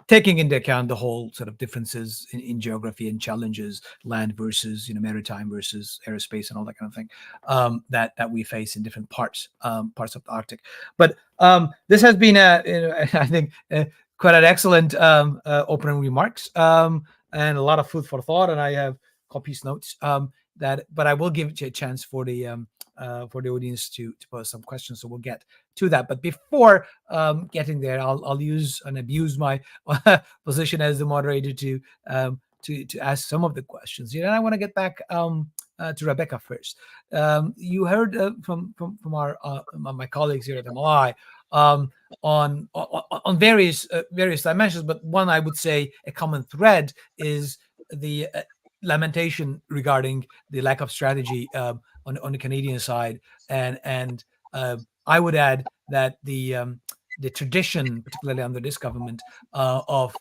taking into account the whole sort of differences in geography and challenges, land versus maritime versus aerospace and all that kind of thing that we face in different parts of the Arctic. But this has been I think quite an excellent opening remarks and a lot of food for thought. And I have copious notes but I will give a chance for the audience to pose some questions, so we'll get to that. But before getting there, I'll use and abuse my position as the moderator to ask some of the questions. And I want to get back to Rebecca first. You heard from our my colleagues here at MLI on various dimensions, but one I would say a common thread is the lamentation regarding the lack of strategy on the Canadian side, and I would add that the tradition, particularly under this government, of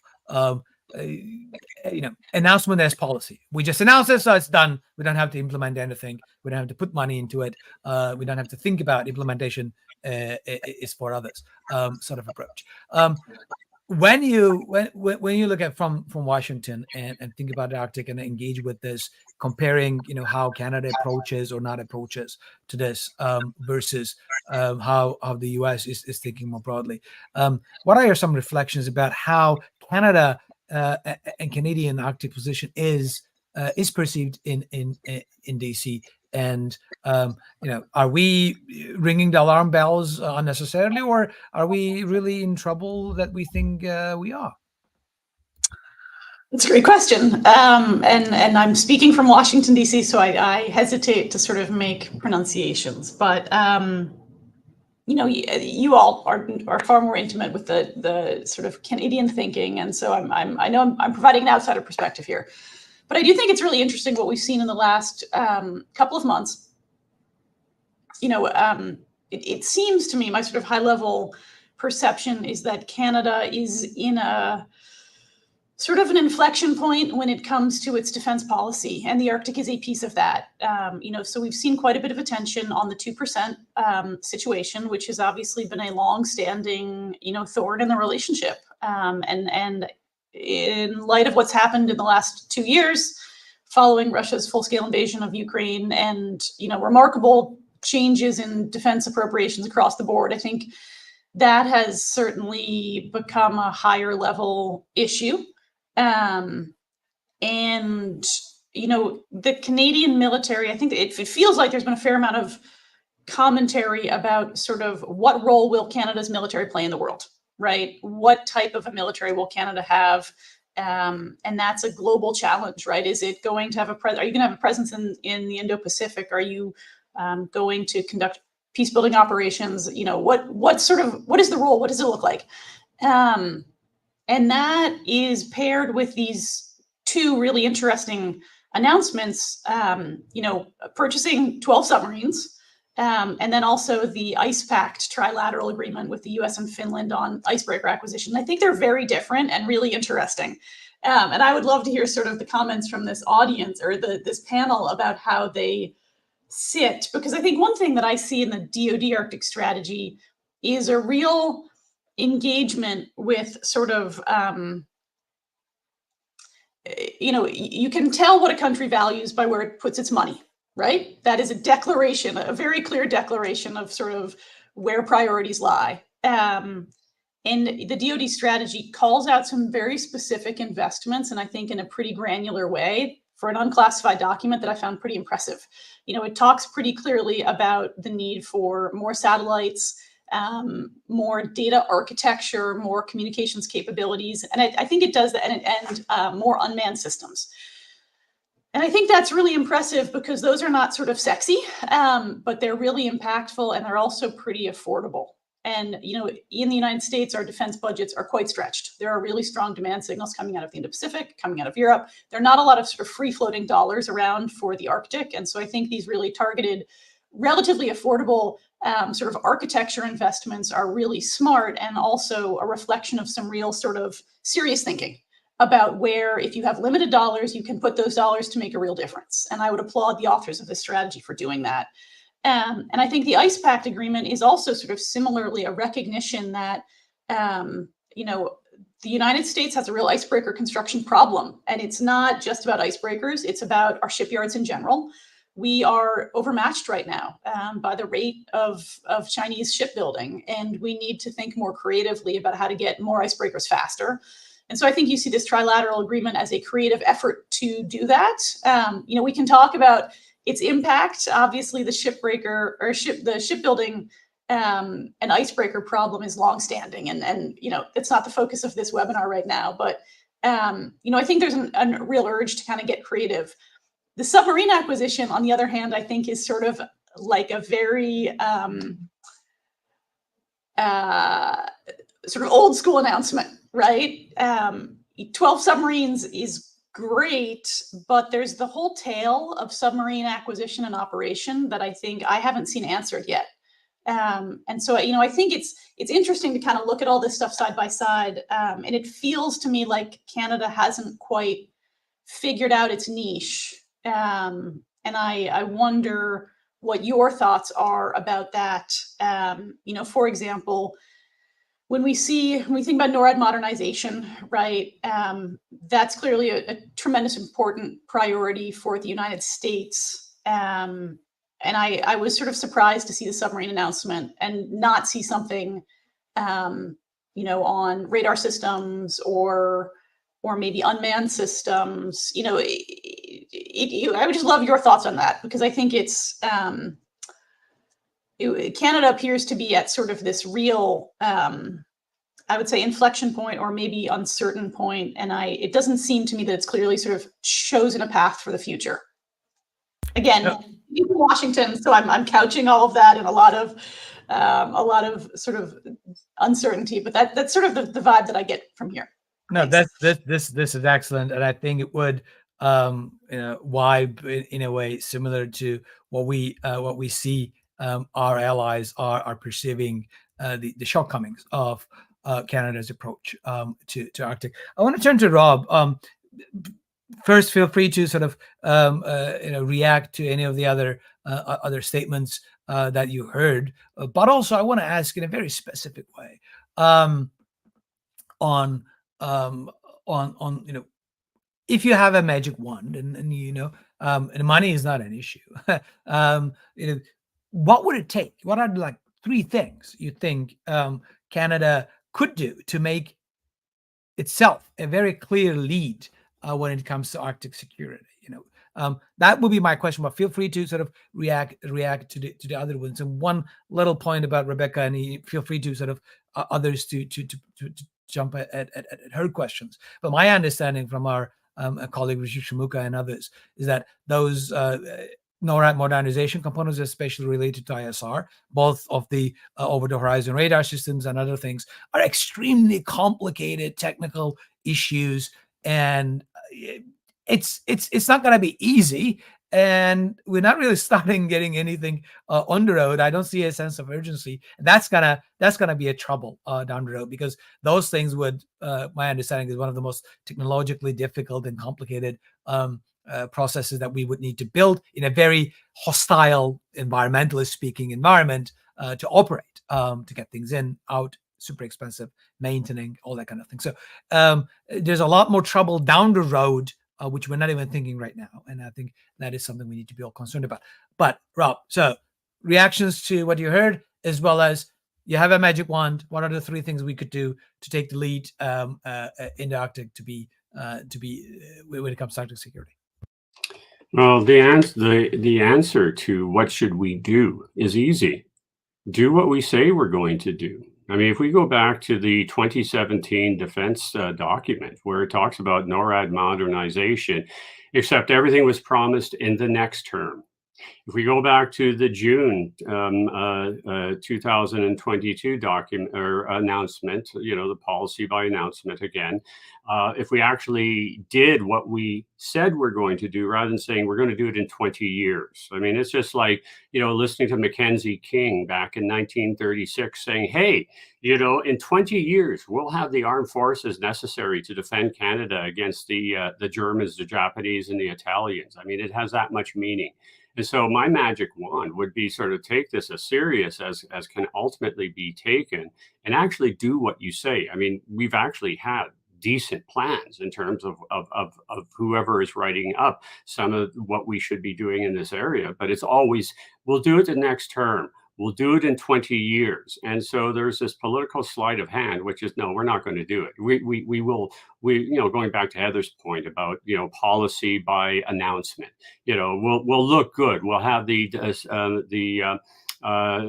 announcement as policy. We just announce it, so it's done. We don't have to implement anything. We don't have to put money into it. We don't have to think about implementation. Is for others sort of approach. When you look at from Washington and think about the Arctic and engage with this, comparing how Canada approaches or not approaches to this versus how the US is thinking more broadly, what are some reflections about how Canada and Canadian Arctic position is perceived in DC? And are we ringing the alarm bells unnecessarily, or are we really in trouble that we think we are? That's a great question. And I'm speaking from Washington, D.C., so I hesitate to sort of make pronunciations. But you all are far more intimate with the sort of Canadian thinking, and so I know I'm providing an outsider perspective here, but I do think it's really interesting what we've seen in the last couple of months. It seems to me, my sort of high level perception is that Canada is in a sort of an inflection point when it comes to its defense policy, and the Arctic is a piece of that. So we've seen quite a bit of attention on the 2% situation, which has obviously been a long-standing, thorn in the relationship. And in light of what's happened in the last 2 years, following Russia's full-scale invasion of Ukraine, and remarkable changes in defense appropriations across the board, I think that has certainly become a higher level issue. The Canadian military, I think it feels like there's been a fair amount of commentary about sort of what role will Canada's military play in the world, right? What type of a military will Canada have? And that's a global challenge, right? Is it going to have are you going to have a presence in the Indo-Pacific? Are you going to conduct peace building operations? What is the role? What does it look like? And that is paired with these two really interesting announcements, purchasing 12 submarines, and then also the Ice Pact trilateral agreement with the US and Finland on icebreaker acquisition. I think they're very different and really interesting. And I would love to hear sort of the comments from this audience or this panel about how they sit, because I think one thing that I see in the DoD Arctic strategy is a real engagement with sort of, you can tell what a country values by where it puts its money, right? That is a declaration, a very clear declaration of sort of where priorities lie. And the DoD strategy calls out some very specific investments, and I think in a pretty granular way for an unclassified document that I found pretty impressive. It talks pretty clearly about the need for more satellites, more data architecture, more communications capabilities. And I think it does that, and more unmanned systems. And I think that's really impressive because those are not sort of sexy, but they're really impactful, and they're also pretty affordable. And, in the United States, our defense budgets are quite stretched. There are really strong demand signals coming out of the Indo-Pacific, coming out of Europe. There are not a lot of sort of free-floating dollars around for the Arctic. And so I think these really targeted, relatively affordable sort of architecture investments are really smart, and also a reflection of some real sort of serious thinking about where, if you have limited dollars, you can put those dollars to make a real difference. And I would applaud the authors of this strategy for doing that. And I think the Ice Pact agreement is also sort of similarly a recognition that, the United States has a real icebreaker construction problem. And it's not just about icebreakers, it's about our shipyards in general. We are overmatched right now by the rate of Chinese shipbuilding, and we need to think more creatively about how to get more icebreakers faster. And so I think you see this trilateral agreement as a creative effort to do that. We can talk about its impact. Obviously, the the shipbuilding and icebreaker problem is longstanding, and it's not the focus of this webinar right now. But I think there's a real urge to kind of get creative. The submarine acquisition, on the other hand, I think is sort of like a very sort of old school announcement, right? 12 submarines is great, but there's the whole tail of submarine acquisition and operation that I think I haven't seen answered yet. And so, I think it's interesting to kind of look at all this stuff side by side. And it feels to me like Canada hasn't quite figured out its niche. And I wonder what your thoughts are about that. For example, when we think about NORAD modernization, right, that's clearly a tremendous important priority for the United States. And I was sort of surprised to see the submarine announcement and not see something, on radar systems or maybe unmanned systems. I would just love your thoughts on that, because I think it's Canada appears to be at sort of this real, I would say, inflection point, or maybe uncertain point. And it doesn't seem to me that it's clearly sort of chosen a path for the future. Again, in Washington, so I'm couching all of that in a lot of a lot of sort of uncertainty. But that's sort of the vibe that I get from here. No, Thanks. this is excellent, and I think it would vibe in a way similar to what we see our allies are perceiving the shortcomings of Canada's approach to Arctic. I want to turn to Rob. First, feel free to sort of react to any of the other statements that you heard, but also I want to ask in a very specific way on if you have a magic wand and and money is not an issue, what would it take? What are like 3 things you think Canada could do to make itself a very clear lead when it comes to Arctic security? That would be my question, but feel free to sort of react to the other ones. And one little point about Rebecca, and feel free to sort of others to jump at her questions. But my understanding from our colleague Rishi Shamuka and others is that those NORAD modernization components, especially related to ISR, both of the over-the-horizon radar systems and other things, are extremely complicated technical issues, and it's not going to be easy. And we're not really starting getting anything on the road. I don't see a sense of urgency. That's gonna be a trouble down the road, because those things would, my understanding is, one of the most technologically difficult and complicated processes that we would need to build in a very hostile, environmentally speaking, environment to operate, to get things in, out, super expensive, maintaining, all that kind of thing. So there's a lot more trouble down the road, which we're not even thinking right now. And I think that is something we need to be all concerned about. But Rob, so reactions to what you heard, as well as you have a magic wand. What are the 3 things we could do to take the lead in the Arctic to be when it comes to Arctic security? Well, the answer to what should we do is easy. Do what we say we're going to do. I mean, if we go back to the 2017 defense document where it talks about NORAD modernization, except everything was promised in the next term. If we go back to the June 2022 document or announcement, the policy by announcement again, if we actually did what we said we're going to do, rather than saying we're going to do it in 20 years. I mean, it's just like, listening to Mackenzie King back in 1936 saying, hey, in 20 years, we'll have the armed forces necessary to defend Canada against the Germans, the Japanese, and the Italians. I mean, it has that much meaning. And so my magic wand would be sort of take this as serious as can ultimately be taken, and actually do what you say. I mean, we've actually had decent plans in terms of whoever is writing up some of what we should be doing in this area. But it's always, we'll do it the next term. We'll do it in 20 years. And so there's this political sleight of hand, which is, no, we're not going to do it. We will, going back to Heather's point about, policy by announcement, we'll look good. We'll have the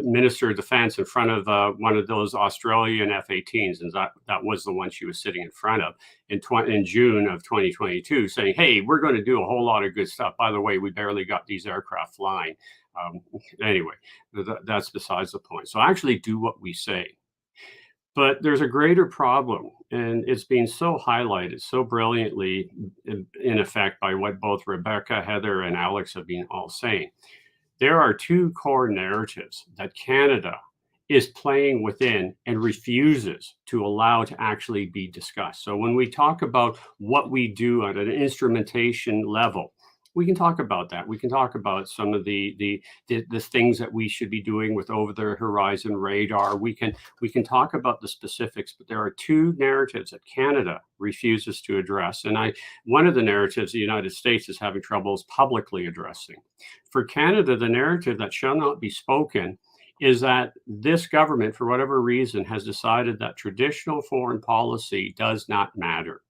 Minister of Defense in front of one of those Australian F-18s, and that was the one she was sitting in front of in June of 2022, saying, hey, we're going to do a whole lot of good stuff. By the way, we barely got these aircraft flying. Anyway, that's besides the point. So actually do what we say. But there's a greater problem, and it's being so highlighted so brilliantly, in effect, by what both Rebecca, Heather, and Alex have been all saying. There are 2 core narratives that Canada is playing within and refuses to allow to actually be discussed. So when we talk about what we do at an instrumentation level, we can talk about that. We can talk about some of the things that we should be doing with over the horizon radar. We can talk about the specifics, but there are 2 narratives that Canada refuses to address. And one of the narratives the United States is having troubles publicly addressing. For Canada, the narrative that shall not be spoken is that this government, for whatever reason, has decided that traditional foreign policy does not matter.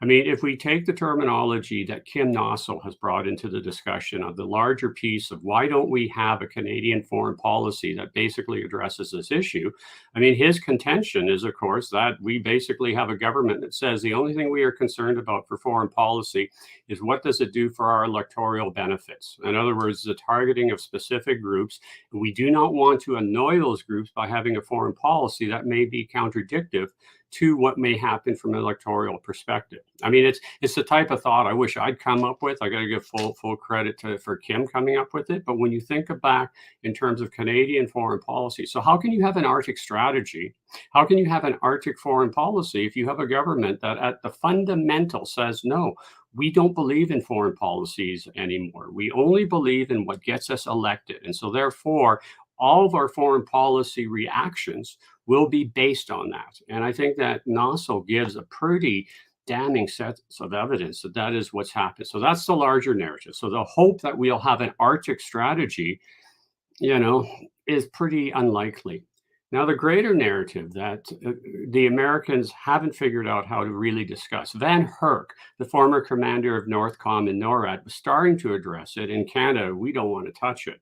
I mean, if we take the terminology that Kim Nossel has brought into the discussion of the larger piece of why don't we have a Canadian foreign policy that basically addresses this issue, I mean, his contention is, of course, that we basically have a government that says the only thing we are concerned about for foreign policy is what does it do for our electoral benefits? In other words, the targeting of specific groups. We do not want to annoy those groups by having a foreign policy that may be contradictory to what may happen from an electoral perspective. I mean, it's the type of thought I wish I'd come up with. I got to give full credit for Kim coming up with it. But when you think back in terms of Canadian foreign policy, so how can you have an Arctic strategy? How can you have an Arctic foreign policy if you have a government that at the fundamental says, no, we don't believe in foreign policies anymore. We only believe in what gets us elected. And so therefore, all of our foreign policy reactions will be based on that. And I think that Nossel gives a pretty damning set of evidence that that is what's happened. So that's the larger narrative. So the hope that we'll have an Arctic strategy, is pretty unlikely. Now, the greater narrative that the Americans haven't figured out how to really discuss. Van Herk, the former commander of Northcom and NORAD, was starting to address it. In Canada, we don't want to touch it.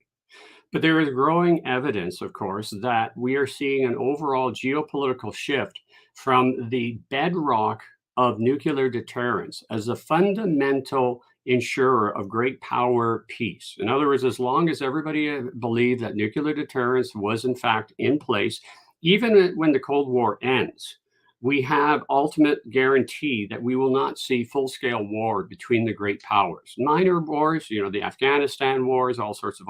But there is growing evidence, of course, that we are seeing an overall geopolitical shift from the bedrock of nuclear deterrence as a fundamental ensurer of great power peace. In other words, as long as everybody believed that nuclear deterrence was in fact in place, even when the Cold War ends, we have ultimate guarantee that we will not see full-scale war between the great powers. Minor wars, the Afghanistan wars, all sorts of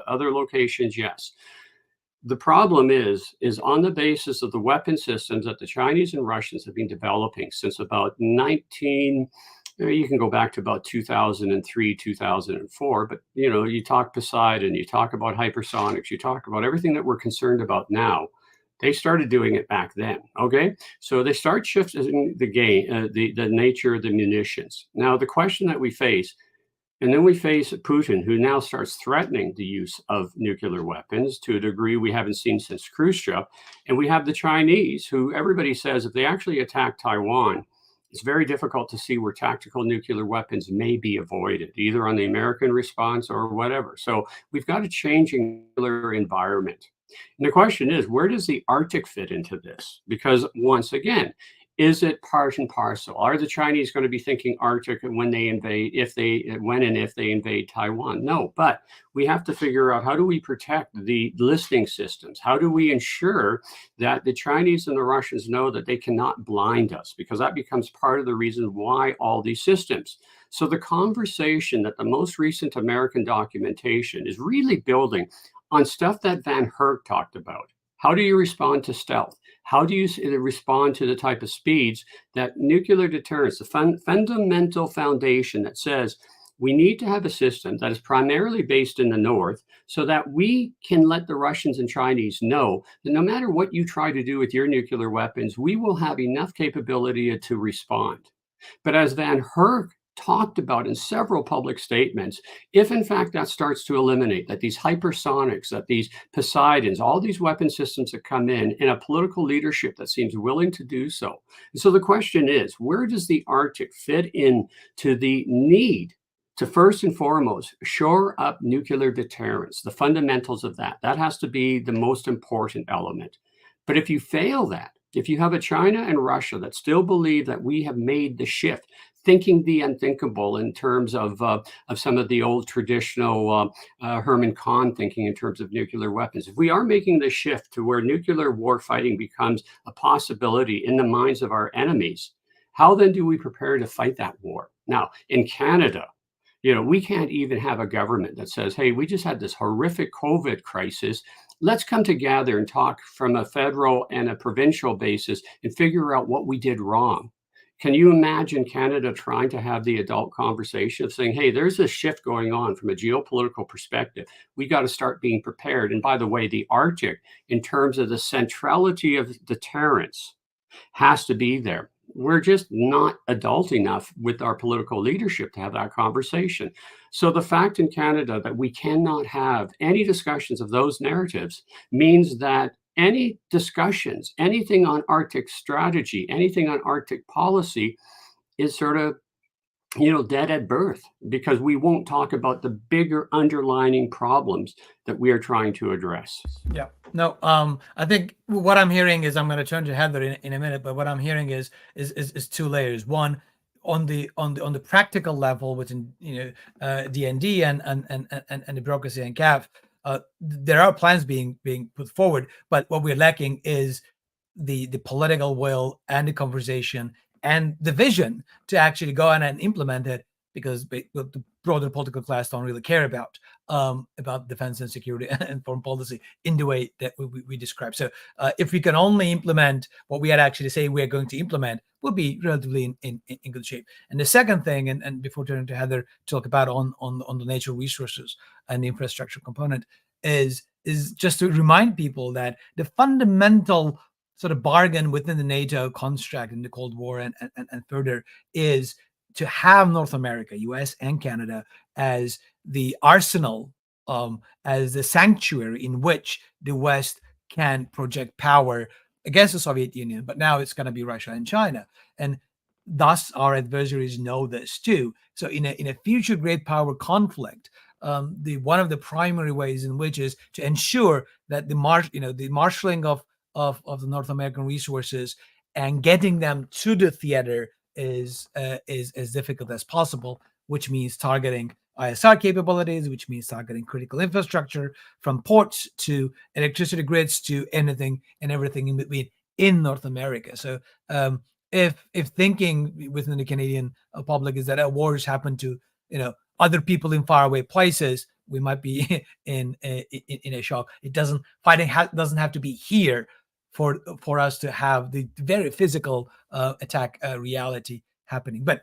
other locations, yes. The problem is on the basis of the weapon systems that the Chinese and Russians have been developing since about you can go back to about 2003, 2004, but you talk Poseidon, you talk about hypersonics, you talk about everything that we're concerned about now. They started doing it back then, okay? So they start shifting the game, the nature of the munitions. Now, the question that we face, and then we face Putin, who now starts threatening the use of nuclear weapons to a degree we haven't seen since Khrushchev. And we have the Chinese, who everybody says if they actually attack Taiwan, it's very difficult to see where tactical nuclear weapons may be avoided, either on the American response or whatever. So we've got a changing nuclear environment. And the question is, where does the Arctic fit into this? Because once again, is it part and parcel? Are the Chinese going to be thinking Arctic when they invade, if they invade Taiwan? No, but we have to figure out how do we protect the listening systems? How do we ensure that the Chinese and the Russians know that they cannot blind us? Because that becomes part of the reason why all these systems. So the conversation that the most recent American documentation is really building on stuff that Van Herk talked about. How do you respond to stealth? How do you respond to the type of speeds that nuclear deterrence, the fundamental foundation that says we need to have a system that is primarily based in the north so that we can let the Russians and Chinese know that no matter what you try to do with your nuclear weapons, we will have enough capability to respond. But as Van Herk talked about in several public statements, if in fact that starts to eliminate, that these hypersonics, that these Poseidons, all these weapon systems that come in a political leadership that seems willing to do so. And so the question is, where does the Arctic fit in to the need to first and foremost shore up nuclear deterrence, the fundamentals of that? That has to be the most important element. But if you fail that, if you have a China and Russia that still believe that we have made the shift, thinking the unthinkable in terms of some of the old traditional Herman Kahn thinking in terms of nuclear weapons. If we are making the shift to where nuclear war fighting becomes a possibility in the minds of our enemies, how then do we prepare to fight that war? Now, in Canada, we can't even have a government that says, hey, we just had this horrific COVID crisis. Let's come together and talk from a federal and a provincial basis and figure out what we did wrong. Can you imagine Canada trying to have the adult conversation of saying, hey, there's a shift going on from a geopolitical perspective. We got to start being prepared. And by the way, the Arctic, in terms of the centrality of deterrence, has to be there. We're just not adult enough with our political leadership to have that conversation. So the fact in Canada that we cannot have any discussions of those narratives means that any discussions, anything on Arctic strategy, anything on Arctic policy is sort of, dead at birth, because we won't talk about the bigger underlying problems that we are trying to address. Yeah. No, I think what I'm hearing is, I'm going to turn to Heather in a minute, but what I'm hearing is two layers. One, on the practical level within DND and the bureaucracy and CAF, there are plans being put forward, but what we're lacking is the political will and the conversation and the vision to actually go on and implement it, because the broader political class don't really care about defense and security and foreign policy in the way that we describe. So if we can only implement what we had actually say we are going to implement, we'll be relatively in good shape. And the second thing, and before turning to Heather, talk about on the natural resources and the infrastructure component, is just to remind people that the fundamental sort of bargain within the NATO construct in the Cold War and further is to have North America, US and Canada, as the arsenal, as the sanctuary in which the West can project power against the Soviet Union. But now it's going to be Russia and China. And thus our adversaries know this too. So in a future great power conflict, one of the primary ways in which is to ensure that the marshaling of the North American resources and getting them to the theater is as difficult as possible, which means targeting ISR capabilities, which means targeting critical infrastructure from ports to electricity grids to anything and everything in between in North America. So if thinking within the Canadian public is that wars happen to other people in faraway places, we might be in a shock. It doesn't doesn't have to be here for us to have the very physical attack reality happening. But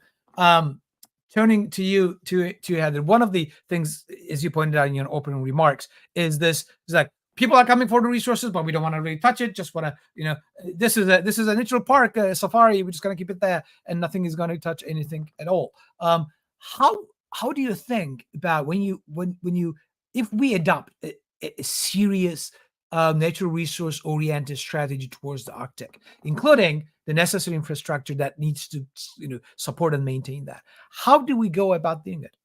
turning to you, to Heather, one of the things, as you pointed out in your opening remarks, is like people are coming for the resources, but we don't want to really touch it. Just want to, this is a natural park, safari. We're just going to keep it there, and nothing is going to touch anything at all. How do you think about when you if we adopt a serious natural resource oriented strategy towards the Arctic, including the necessary infrastructure that needs to support and maintain that? How do we go about doing it?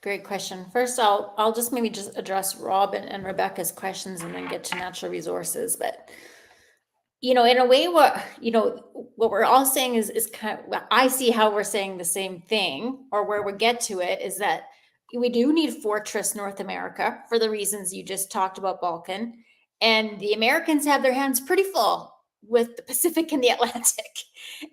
Great question. First, I'll just maybe address Rob and Rebecca's questions and then get to natural resources. But in a way, what we're all saying is kind of, I see how we're saying the same thing, or where we get to it is that we do need fortress North America for the reasons you just talked about, Balkan. And the Americans have their hands pretty full with the Pacific and the Atlantic.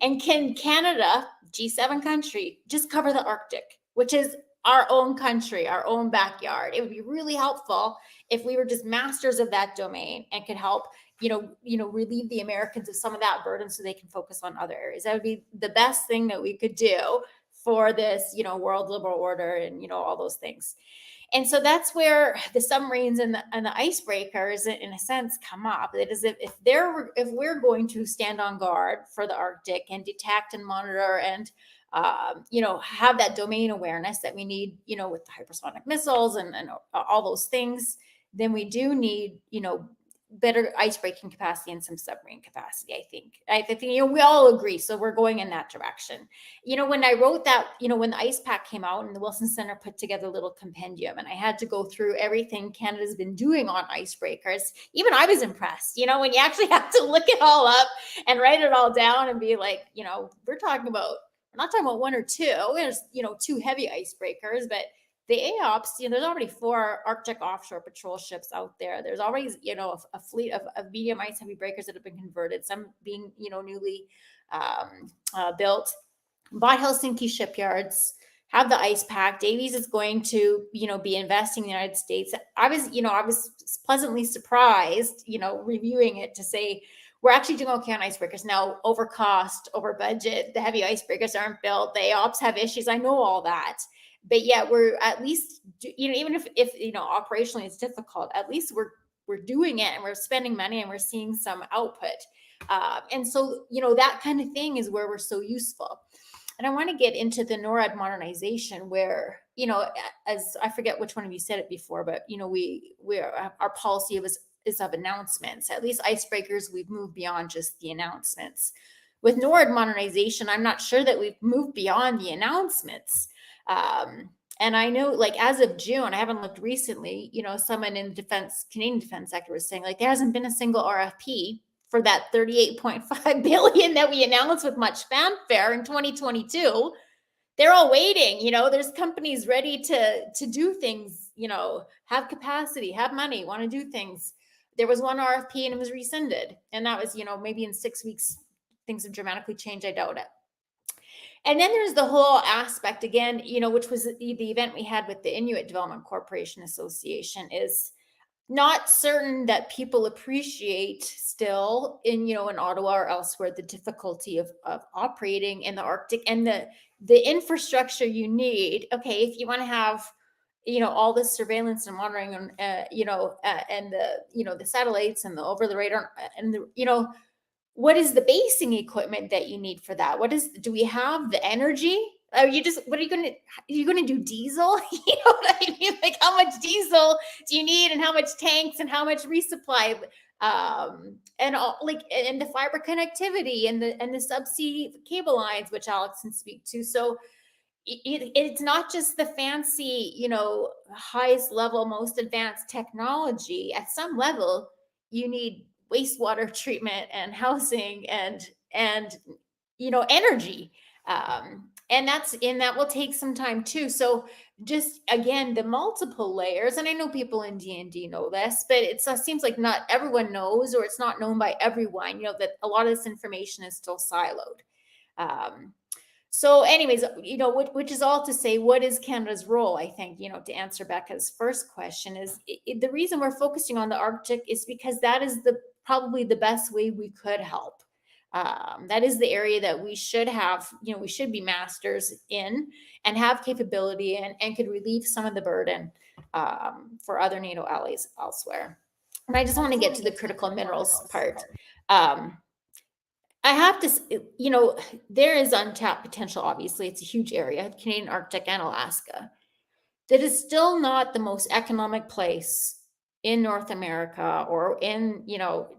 And can Canada, G7 country, just cover the Arctic, which is our own country, our own backyard? It would be really helpful if we were just masters of that domain and could help relieve the Americans of some of that burden so they can focus on other areas. That would be the best thing that we could do for this, world liberal order and, all those things. And so that's where the submarines and the icebreakers, in a sense, come up. It is if we're going to stand on guard for the Arctic and detect and monitor and have that domain awareness that we need, with the hypersonic missiles and all those things, then we do need, better ice-breaking capacity and some submarine capacity. I think we all agree. So we're going in that direction. When I wrote that, when the ice pack came out and the Wilson Center put together a little compendium, and I had to go through everything Canada's been doing on icebreakers, even I was impressed, when you actually have to look it all up and write it all down and be like, we're not talking about one or two. There's, two heavy icebreakers, but the AOPS, there's already 4 Arctic offshore patrol ships out there. There's already, a fleet of medium ice heavy breakers that have been converted, some being, newly built by Helsinki shipyards, have the ice pack. Davies is going to, be investing in the United States. I was pleasantly surprised, reviewing it, to say, we're actually doing okay on icebreakers now, over cost, over budget. The heavy icebreakers aren't built. The AOPS have issues. I know all that. But yeah, we're at least, even if operationally it's difficult, at least we're doing it and we're spending money and we're seeing some output. And so, that kind of thing is where we're so useful. And I want to get into the NORAD modernization where, as I forget which one of you said it before, but, our policy is of announcements. At least icebreakers, we've moved beyond just the announcements. With NORAD modernization, I'm not sure that we've moved beyond the announcements. And I know, like, as of June, I haven't looked recently, you know, someone in the Canadian defense sector was saying, like, there hasn't been a single RFP for that 38.5 billion that we announced with much fanfare in 2022. They're all waiting, you know, there's companies ready to do things, you know, have capacity, have money, want to do things. There was one RFP and it was rescinded. And that was, you know, maybe in 6 weeks, things have dramatically changed. I doubt it. And then there's the whole aspect again, you know, which was the event we had with the Inuit Development Corporation Association, is not certain that people appreciate still in, you know, in Ottawa or elsewhere, the difficulty of operating in the Arctic and the infrastructure you need. Okay, if you want to have, you know, all this surveillance and monitoring and you know, and the, you know, the satellites and the over the radar and the, you know, what is the basing equipment that you need for that? Do we have the energy? Are you just, what are you going to do diesel? You know what I mean? Like, how much diesel do you need and how much tanks and how much resupply? And all, like, and the fiber connectivity and the subsea cable lines, which Alex can speak to. So it's not just the fancy, you know, highest level, most advanced technology. At some level, you need wastewater treatment and housing and you know, energy, and that will take some time too. So just again, the multiple layers, and I know people in D&D know this, but it seems like not everyone knows, or it's not known by everyone, you know, that a lot of this information is still siloed. So anyways, you know, which is all to say, what is Canada's role? I think, you know, to answer Becca's first question is the reason we're focusing on the Arctic is because that is probably the best way we could help. That is the area that we should have, you know, we should be masters in and have capability in, and could relieve some of the burden for other NATO allies elsewhere. And I just want to get to the critical minerals part. I have to, you know, there is untapped potential. Obviously, it's a huge area, Canadian Arctic and Alaska, that is still not the most economic place in North America, or in, you know,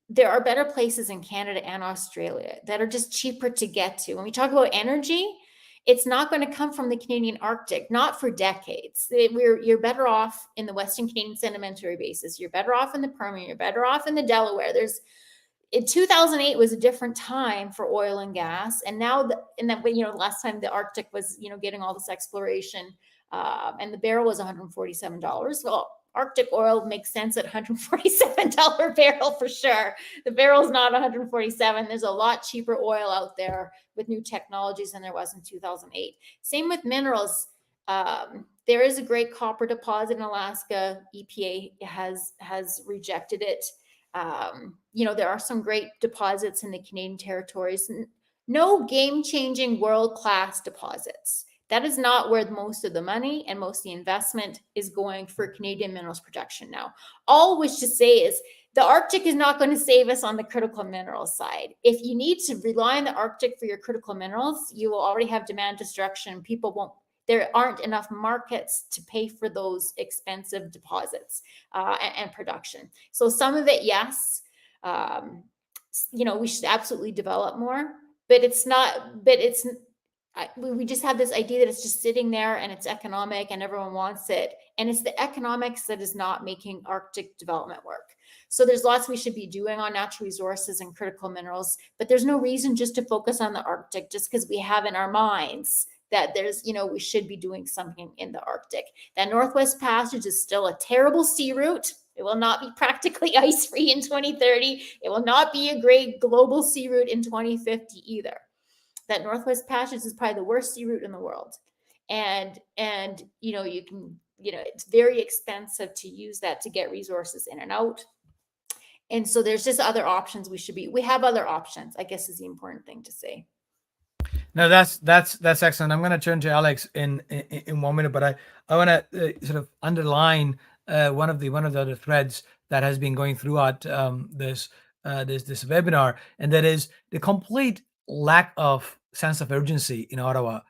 there are better places in Canada and Australia that are just cheaper to get to. When we talk about energy, it's not going to come from the Canadian Arctic, not for decades. You're better off in the Western Canadian Sedimentary Basin. You're better off in the Permian. You're better off in the Delaware. In 2008 was a different time for oil and gas, and now you know, last time the Arctic was, you know, getting all this exploration, and the barrel was $147. Well, Arctic oil makes sense at $147 barrel for sure. The barrel's not 147. There's a lot cheaper oil out there with new technologies than there was in 2008. Same with minerals. There is a great copper deposit in Alaska. EPA has rejected it. You know, there are some great deposits in the Canadian territories. No game-changing world-class deposits. That is not where most of the money and most of the investment is going for Canadian minerals production now. All I wish to say is the Arctic is not going to save us on the critical minerals side. If you need to rely on the Arctic for your critical minerals, you will already have demand destruction. There aren't enough markets to pay for those expensive deposits and production. So some of it, yes, you know, we should absolutely develop more, but we just have this idea that it's just sitting there and it's economic and everyone wants it. And it's the economics that is not making Arctic development work. So there's lots we should be doing on natural resources and critical minerals, but there's no reason just to focus on the Arctic just because we have in our minds that there's, you know, we should be doing something in the Arctic. That Northwest Passage is still a terrible sea route. It will not be practically ice-free in 2030. It will not be a great global sea route in 2050 either. That Northwest Passage is probably the worst sea route in the world. And you know, it's very expensive to use that to get resources in and out. And so there's just other options we have other options, I guess, is the important thing to say. No, that's excellent. I'm going to turn to Alex in 1 minute, but I want to sort of underline one of the other threads that has been going throughout this webinar, and that is the complete lack of sense of urgency in Ottawa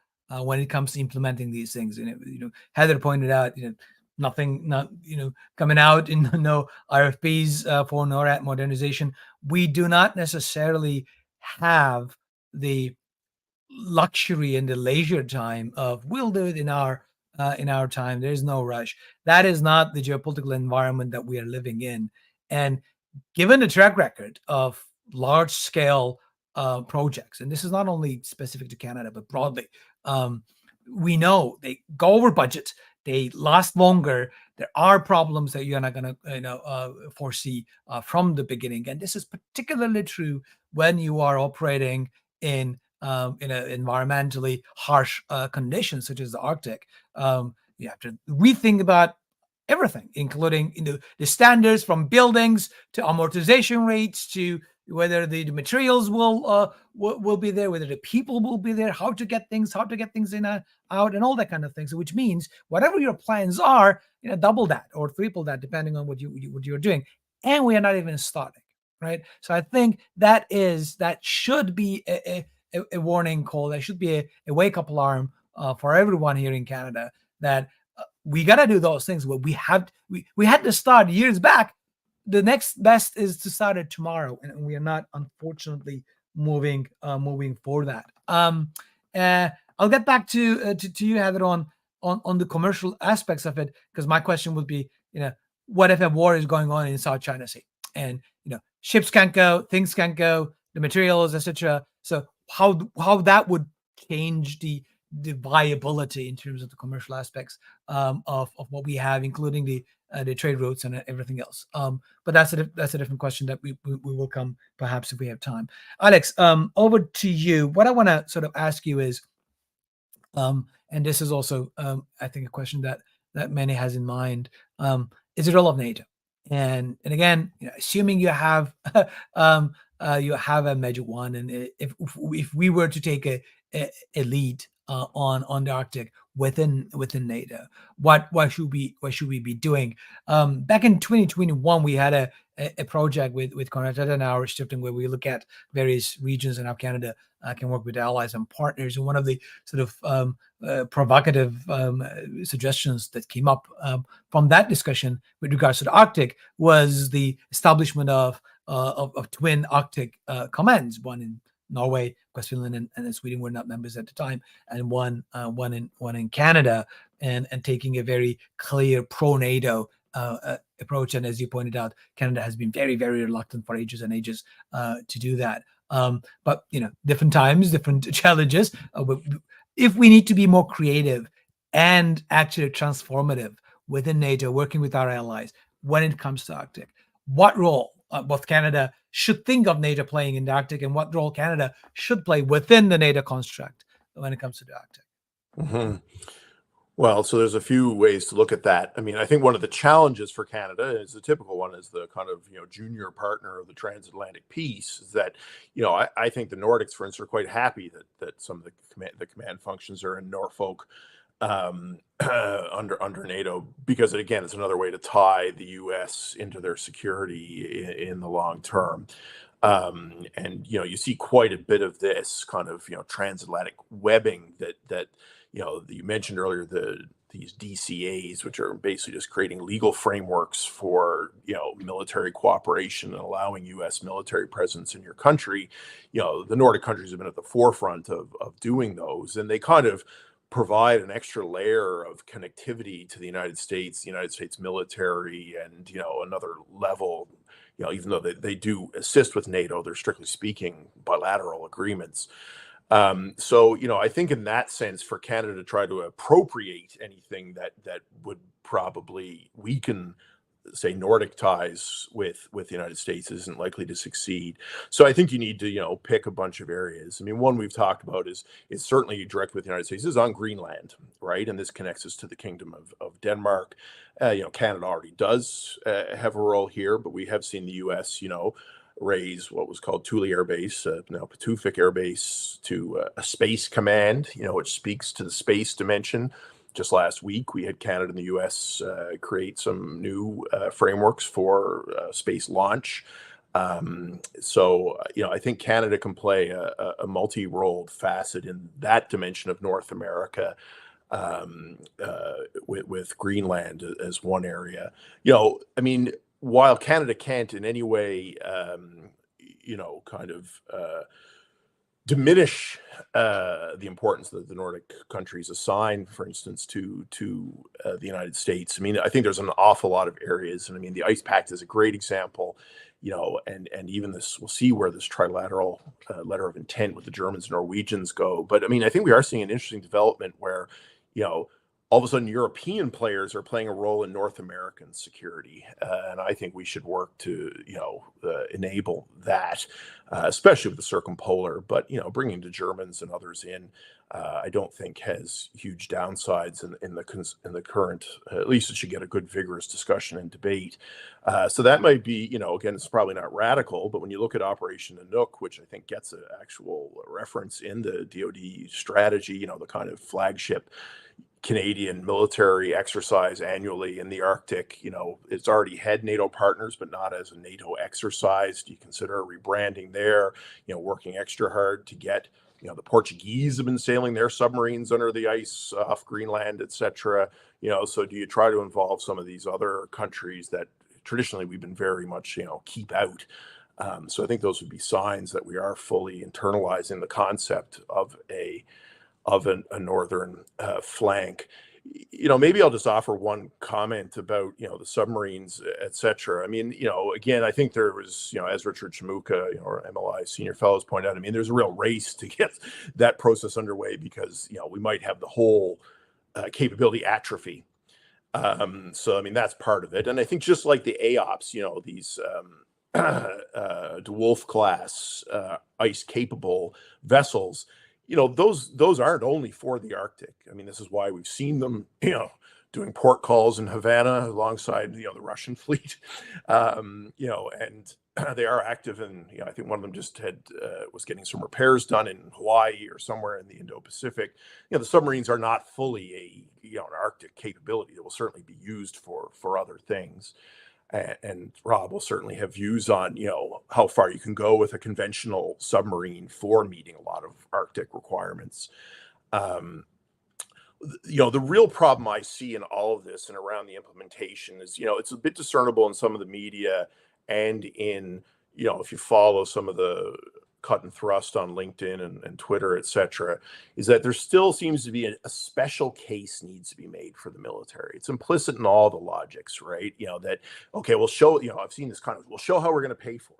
when it comes to implementing these things. And you know, Heather pointed out, you know, nothing coming out in no RFPs for NORAD modernization. We do not necessarily have the luxury and the leisure time of we'll do it in our time. There's no rush. That is not the geopolitical environment that we are living in. And given the track record of large scale projects, and this is not only specific to Canada but broadly, we know they go over budget, they last longer. There are problems that you're not going to foresee from the beginning, and this is particularly true when you are operating in a environmentally harsh conditions such as the Arctic. You have to rethink about everything, including the standards from buildings to amortization rates to whether the materials will be there, whether the people will be there, how to get things in out, and all that kind of thing. So, which means whatever your plans are, double that or triple that depending on what you're doing. And we are not even starting, right? So I think that should be a warning call. That should be a wake up alarm for everyone here in Canada that we got to do those things. But we had to start years back. The next best is to start it tomorrow, and we are not, unfortunately, moving for that. I'll get back to you, Heather, on the commercial aspects of it, because my question would be, what if a war is going on in South China Sea, and ships can't go, things can't go, the materials, etc. So how that would change the viability in terms of the commercial aspects of what we have, including the trade routes and everything else. But that's a different question that we will come perhaps if we have time. Alex, over to you. What I want to sort of ask you is, and this is also I think a question that many has in mind, is the role of NATO. And again, assuming you have a major one, and if we were to take a lead on the Arctic within NATO, what should we be doing? Back in 2021, we had a project with Konrad Adenauer Stiftung where we look at various regions and how Canada can work with allies and partners. And one of the sort of provocative suggestions that came up from that discussion with regards to the Arctic was the establishment of twin Arctic commands, one in Norway, of course, Finland and Sweden were not members at the time, and one in Canada, and taking a very clear pro-NATO approach. And as you pointed out, Canada has been very, very reluctant for ages and ages to do that. But different times, different challenges. If we need to be more creative and actually transformative within NATO, working with our allies when it comes to Arctic, what role both Canada should think of NATO playing in the Arctic, and what role Canada should play within the NATO construct when it comes to the Arctic? Mm-hmm. Well, so there's a few ways to look at that. I mean, I think one of the challenges for Canada is the typical one, is the kind of junior partner of the transatlantic peace. Is that I think the Nordics, for instance, are quite happy that some of the command functions are in Norfolk under NATO, because again, it's another way to tie the U.S. into their security in the long term. And you see quite a bit of this kind of transatlantic webbing that you mentioned earlier, these DCAs, which are basically just creating legal frameworks for military cooperation and allowing U.S. military presence in your country. The Nordic countries have been at the forefront of doing those, and they kind of provide an extra layer of connectivity to the United States military, and another level. Even though they do assist with NATO, they're strictly speaking bilateral agreements. So I think in that sense, for Canada to try to appropriate anything that would probably weaken, say, Nordic ties with the United States isn't likely to succeed. So I think you need to pick a bunch of areas. I mean, one we've talked about is certainly direct with the United States is on Greenland, right? And this connects us to the Kingdom of Denmark. Canada already does have a role here, but we have seen the U.S. raise what was called Thule Air Base, now Patuxent Air Base, to a space command, which speaks to the space dimension. Just last week, we had Canada and the U.S. Create some new frameworks for space launch. So I think Canada can play a multi-rolled facet in that dimension of North America, with Greenland as one area. I mean, while Canada can't in any way, kind of diminish the importance that the Nordic countries assign, for instance, to the United States. I mean, I think there's an awful lot of areas, and I mean, the Ice Pact is a great example, and even this, we'll see where this trilateral letter of intent with the Germans and Norwegians go. But I mean, I think we are seeing an interesting development where, all of a sudden European players are playing a role in North American security. And I think we should work to, enable that, especially with the circumpolar, but, bringing the Germans and others in, I don't think has huge downsides in the current, at least it should get a good vigorous discussion and debate. So that might be, again, it's probably not radical, but when you look at Operation Anouk, which I think gets an actual reference in the DoD strategy, the kind of flagship Canadian military exercise annually in the Arctic. It's already had NATO partners, but not as a NATO exercise. Do you consider rebranding there, working extra hard to get, the Portuguese have been sailing their submarines under the ice off Greenland, etc. So do you try to involve some of these other countries that traditionally we've been very much, keep out? So I think those would be signs that we are fully internalizing the concept of a northern flank. Maybe I'll just offer one comment about, the submarines, et cetera. I mean, again, I think there was, as Richard Chamuka, or MLI senior fellows point out, I mean, there's a real race to get that process underway because, we might have the whole capability atrophy. So, I mean, that's part of it. And I think just like the AOPS, these DeWolf class ice capable vessels, those aren't only for the Arctic. I mean, this is why we've seen them, doing port calls in Havana alongside, the Russian fleet, and they are active in, I think one of them just was getting some repairs done in Hawaii or somewhere in the Indo-Pacific. The submarines are not fully an Arctic capability. It will certainly be used for other things. And Rob will certainly have views on, how far you can go with a conventional submarine for meeting a lot of Arctic requirements. The real problem I see in all of this and around the implementation is, it's a bit discernible in some of the media and in, if you follow some of the cut and thrust on LinkedIn and Twitter, et cetera, is that there still seems to be a special case needs to be made for the military. It's implicit in all the logics, right? That, okay, we'll show, I've seen this kind of, we'll show how we're going to pay for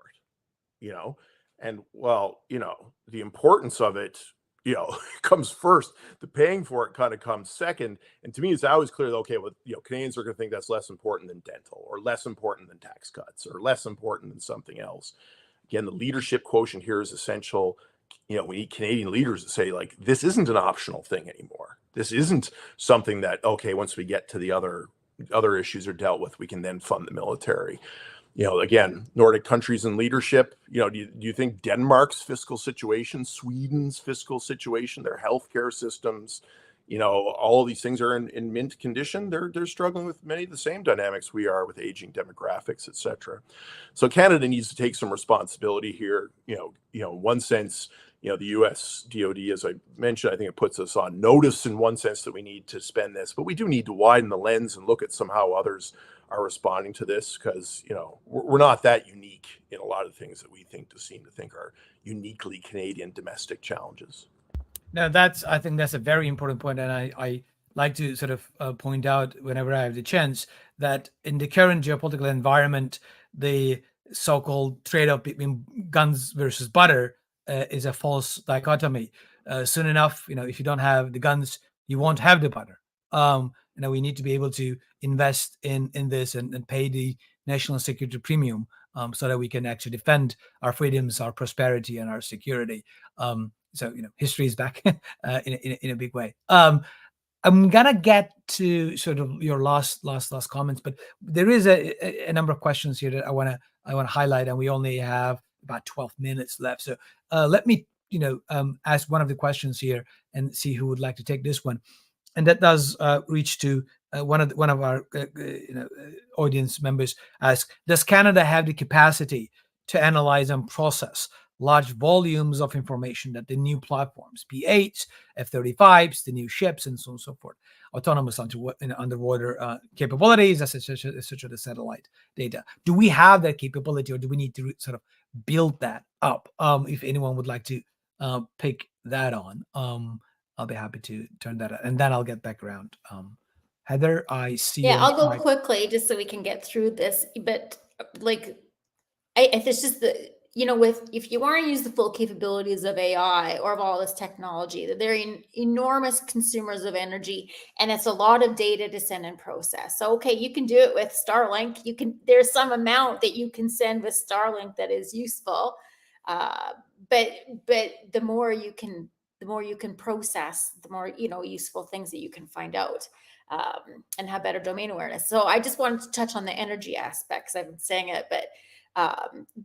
it, and well, the importance of it, comes first. The paying for it kind of comes second. And to me, it's always clear that, okay, well, Canadians are going to think that's less important than dental or less important than tax cuts or less important than something else. Again, the leadership quotient here is essential. We need Canadian leaders to say, like, this isn't an optional thing anymore. This isn't something that, okay, once we get to the other issues are dealt with, we can then fund the military. Again, Nordic countries in leadership, do you think Denmark's fiscal situation, Sweden's fiscal situation, their healthcare systems, all of these things are in mint condition. They're struggling with many of the same dynamics we are with aging demographics, et cetera. So Canada needs to take some responsibility here. In one sense, the U.S. DoD, as I mentioned, I think it puts us on notice in one sense that we need to spend this, but we do need to widen the lens and look at how others are responding to this because, we're not that unique in a lot of things that we seem to think are uniquely Canadian domestic challenges. Now, I think that's a very important point, and I like to sort of point out whenever I have the chance that in the current geopolitical environment, the so-called trade-off between guns versus butter is a false dichotomy. Soon enough, if you don't have the guns, you won't have the butter. We need to be able to invest in this and pay the national security premium so that we can actually defend our freedoms, our prosperity, and our security. So history is back in a big way. I'm gonna get to sort of your last comments, but there is a number of questions here that I want to highlight, and we only have about 12 minutes left. So let me ask one of the questions here and see who would like to take this one, and that does reach to one of our audience members. Ask: does Canada have the capacity to analyze and process large volumes of information that the new platforms, P8s, F-35s, the new ships, and so on and so forth, autonomous underwater capabilities, etc., the satellite data. Do we have that capability, or do we need to sort of build that up? If anyone would like to pick that on, I'll be happy to turn that on, and then I'll get back around. Heather, I see. Yeah, I'll go quickly just so we can get through this. But like, if it's just the, if you want to use the full capabilities of AI or of all this technology, that they're enormous consumers of energy, and it's a lot of data to send and process. So, okay, you can do it with Starlink. There's some amount that you can send with Starlink that is useful, but the more you can process, the more useful things that you can find out. And have better domain awareness. So I just wanted to touch on the energy aspects. I've been saying it, but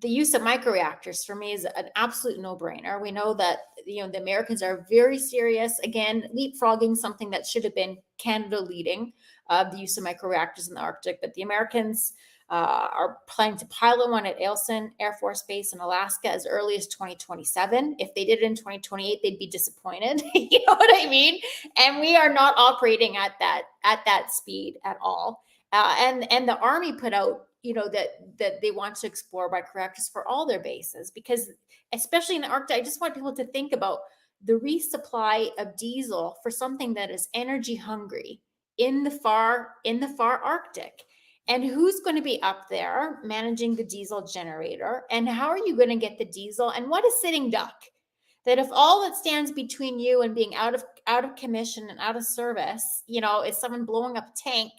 the use of microreactors for me is an absolute no-brainer. We know that the Americans are very serious, again, leapfrogging something that should have been Canada leading, the use of microreactors in the Arctic. But the Americans are planning to pilot one at Eielson Air Force Base in Alaska as early as 2027. If they did it in 2028, they'd be disappointed. You know what I mean? And we are not operating at that speed at all. And the Army put out, that they want to explore microreactors for all their bases, because especially in the Arctic, I just want people to think about the resupply of diesel for something that is energy hungry in the far Arctic. And who's going to be up there managing the diesel generator? And how are you going to get the diesel? And what is sitting duck? That if all that stands between you and being out of commission and out of service, is someone blowing up a tank,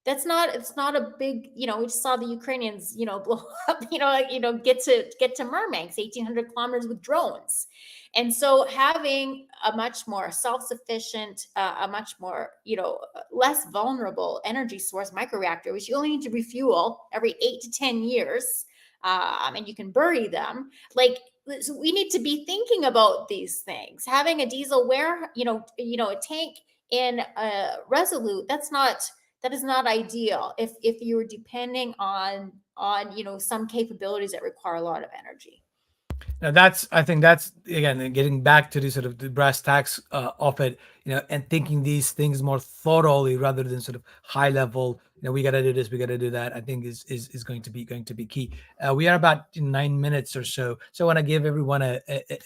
it's not a big, we just saw the Ukrainians, blow up, get to Murmansk, 1,800 kilometers with drones. And so having a much more self-sufficient, a much more, less vulnerable energy source microreactor, which you only need to refuel every 8 to 10 years, and you can bury them. So we need to be thinking about these things. Having a diesel a tank in Resolute, that is not ideal if you're depending on some capabilities that require a lot of energy. Now I think that's again getting back to the sort of the brass tacks of it, and thinking these things more thoroughly rather than sort of high level. We got to do this, we got to do that. I think is going to be key. We are about 9 minutes or so, so I want to give everyone a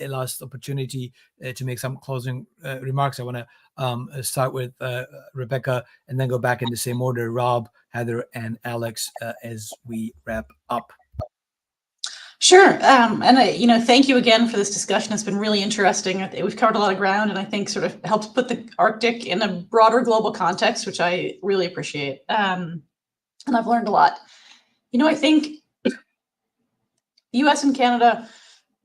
last opportunity to make some closing remarks. I want to start with Rebecca, and then go back in the same order: Rob, Heather, and Alex, as we wrap up. Sure. And thank you again for this discussion. It's been really interesting. We've covered a lot of ground, and I think sort of helps put the Arctic in a broader global context, which I really appreciate. And I've learned a lot. I think the US and Canada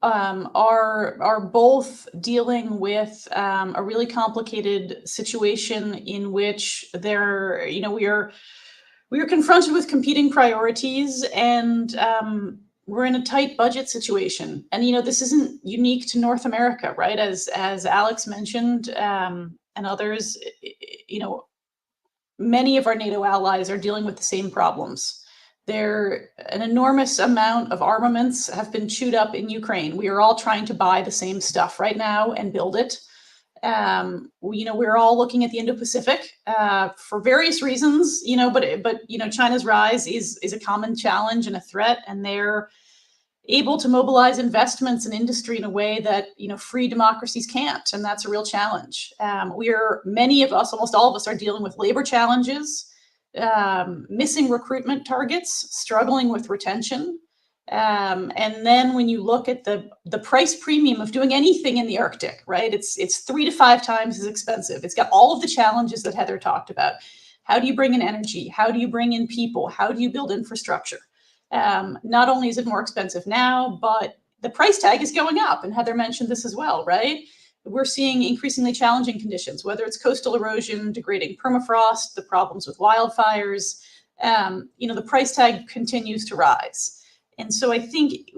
are both dealing with a really complicated situation in which we are confronted with competing priorities, and we're in a tight budget situation. And, this isn't unique to North America, right? As Alex mentioned, and others, many of our NATO allies are dealing with the same problems. An enormous amount of armaments have been chewed up in Ukraine. We are all trying to buy the same stuff right now and build it. We're all looking at the Indo-Pacific for various reasons, but China's rise is a common challenge and a threat, and they're able to mobilize investments in industry in a way that free democracies can't, and that's a real challenge. Many of us, almost all of us, are dealing with labor challenges, missing recruitment targets, struggling with retention. And then when you look at the price premium of doing anything in the Arctic, right, it's 3 to 5 times as expensive. It's got all of the challenges that Heather talked about. How do you bring in energy? How do you bring in people? How do you build infrastructure? Not only is it more expensive now, but the price tag is going up. And Heather mentioned this as well, right? We're seeing increasingly challenging conditions, whether it's coastal erosion, degrading permafrost, the problems with wildfires. The price tag continues to rise. And so I think,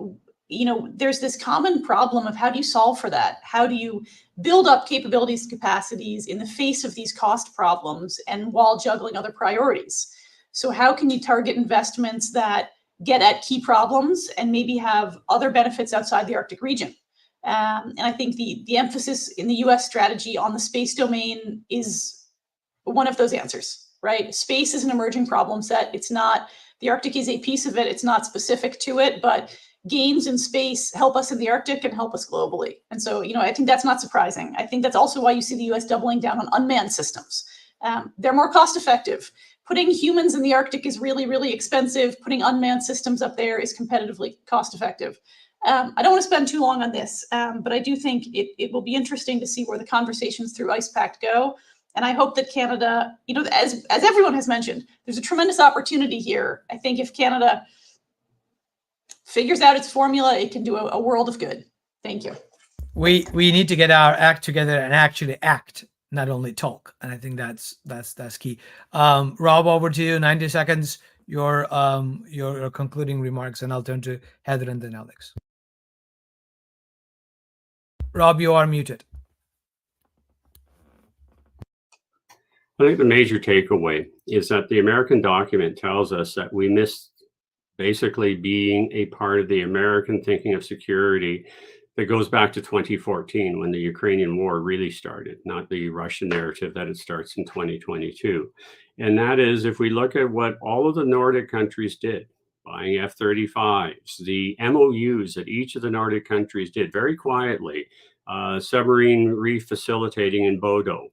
there's this common problem of how do you solve for that? How do you build up capabilities and capacities in the face of these cost problems and while juggling other priorities? So how can you target investments that get at key problems and maybe have other benefits outside the Arctic region. And I think the emphasis in the US strategy on the space domain is one of those answers, right? Space is an emerging problem set. It's not, the Arctic is a piece of it. It's not specific to it, but gains in space help us in the Arctic and help us globally. And so, I think that's not surprising. I think that's also why you see the US doubling down on unmanned systems. They're more cost effective. Putting humans in the Arctic is really, really expensive. Putting unmanned systems up there is competitively cost effective. I don't want to spend too long on this, but I do think it will be interesting to see where the conversations through IcePact go. And I hope that Canada, as everyone has mentioned, there's a tremendous opportunity here. I think if Canada figures out its formula, it can do a world of good. Thank you. We need to get our act together and actually act, not only talk. And I think that's key. Rob, over to you. 90 seconds. Your concluding remarks, and I'll turn to Heather and then Alex. Rob, you are muted. I think the major takeaway is that the American document tells us that we missed basically being a part of the American thinking of security that goes back to 2014 when the Ukrainian war really started, not the Russian narrative that it starts in 2022. And that is, if we look at what all of the Nordic countries did, buying F-35s, the MOUs that each of the Nordic countries did very quietly, submarine refacilitating in Bodo,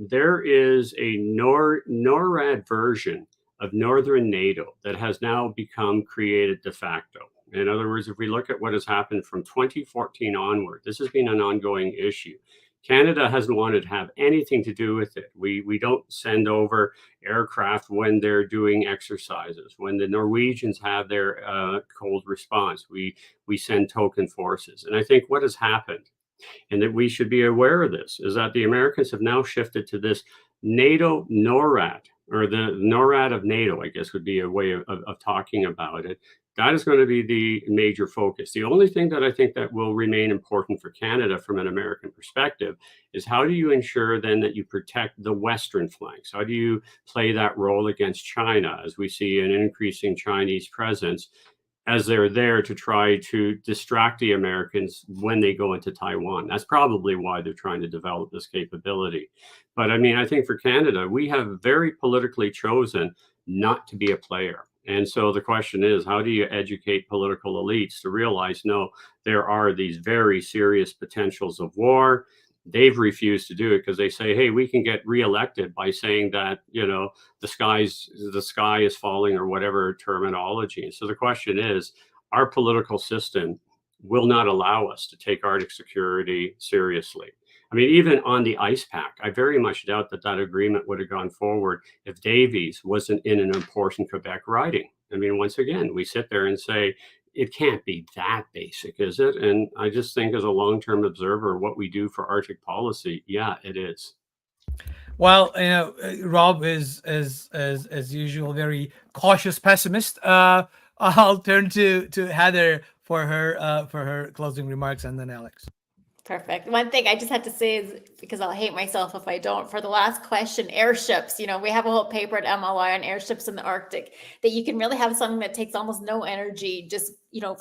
there is a NORAD version of Northern NATO that has now become created de facto. In other words, if we look at what has happened from 2014 onward, this has been an ongoing issue. Canada hasn't wanted to have anything to do with it. We don't send over aircraft when they're doing exercises. When the Norwegians have their cold response, we send token forces. And I think what has happened, and that we should be aware of this, is that the Americans have now shifted to this NATO NORAD, or the NORAD of NATO, I guess would be a way of talking about it. That is going to be the major focus. The only thing that I think that will remain important for Canada from an American perspective is how do you ensure then that you protect the Western flanks? How do you play that role against China as we see an increasing Chinese presence, as they're there to try to distract the Americans when they go into Taiwan? That's probably why they're trying to develop this capability. But I mean, I think for Canada, we have very politically chosen not to be a player. And so the question is, how do you educate political elites to realize, no, there are these very serious potentials of war? They've refused to do it because they say, hey, we can get reelected by saying that, the sky is falling, or whatever terminology. And so the question is, our political system will not allow us to take Arctic security seriously. I mean, even on the IcePact, I very much doubt that agreement would have gone forward if Davies wasn't in an important Quebec riding. I mean, once again, we sit there and say, it can't be that basic, is it? And I just think as a long-term observer, what we do for Arctic policy, yeah, it is. Well, Rob is as usual very cautious pessimist. I'll turn to Heather for her closing remarks, and then Alex. Perfect. One thing I just had to say is, because I'll hate myself if I don't, for the last question, airships, we have a whole paper at MLI on airships in the Arctic, that you can really have something that takes almost no energy, just,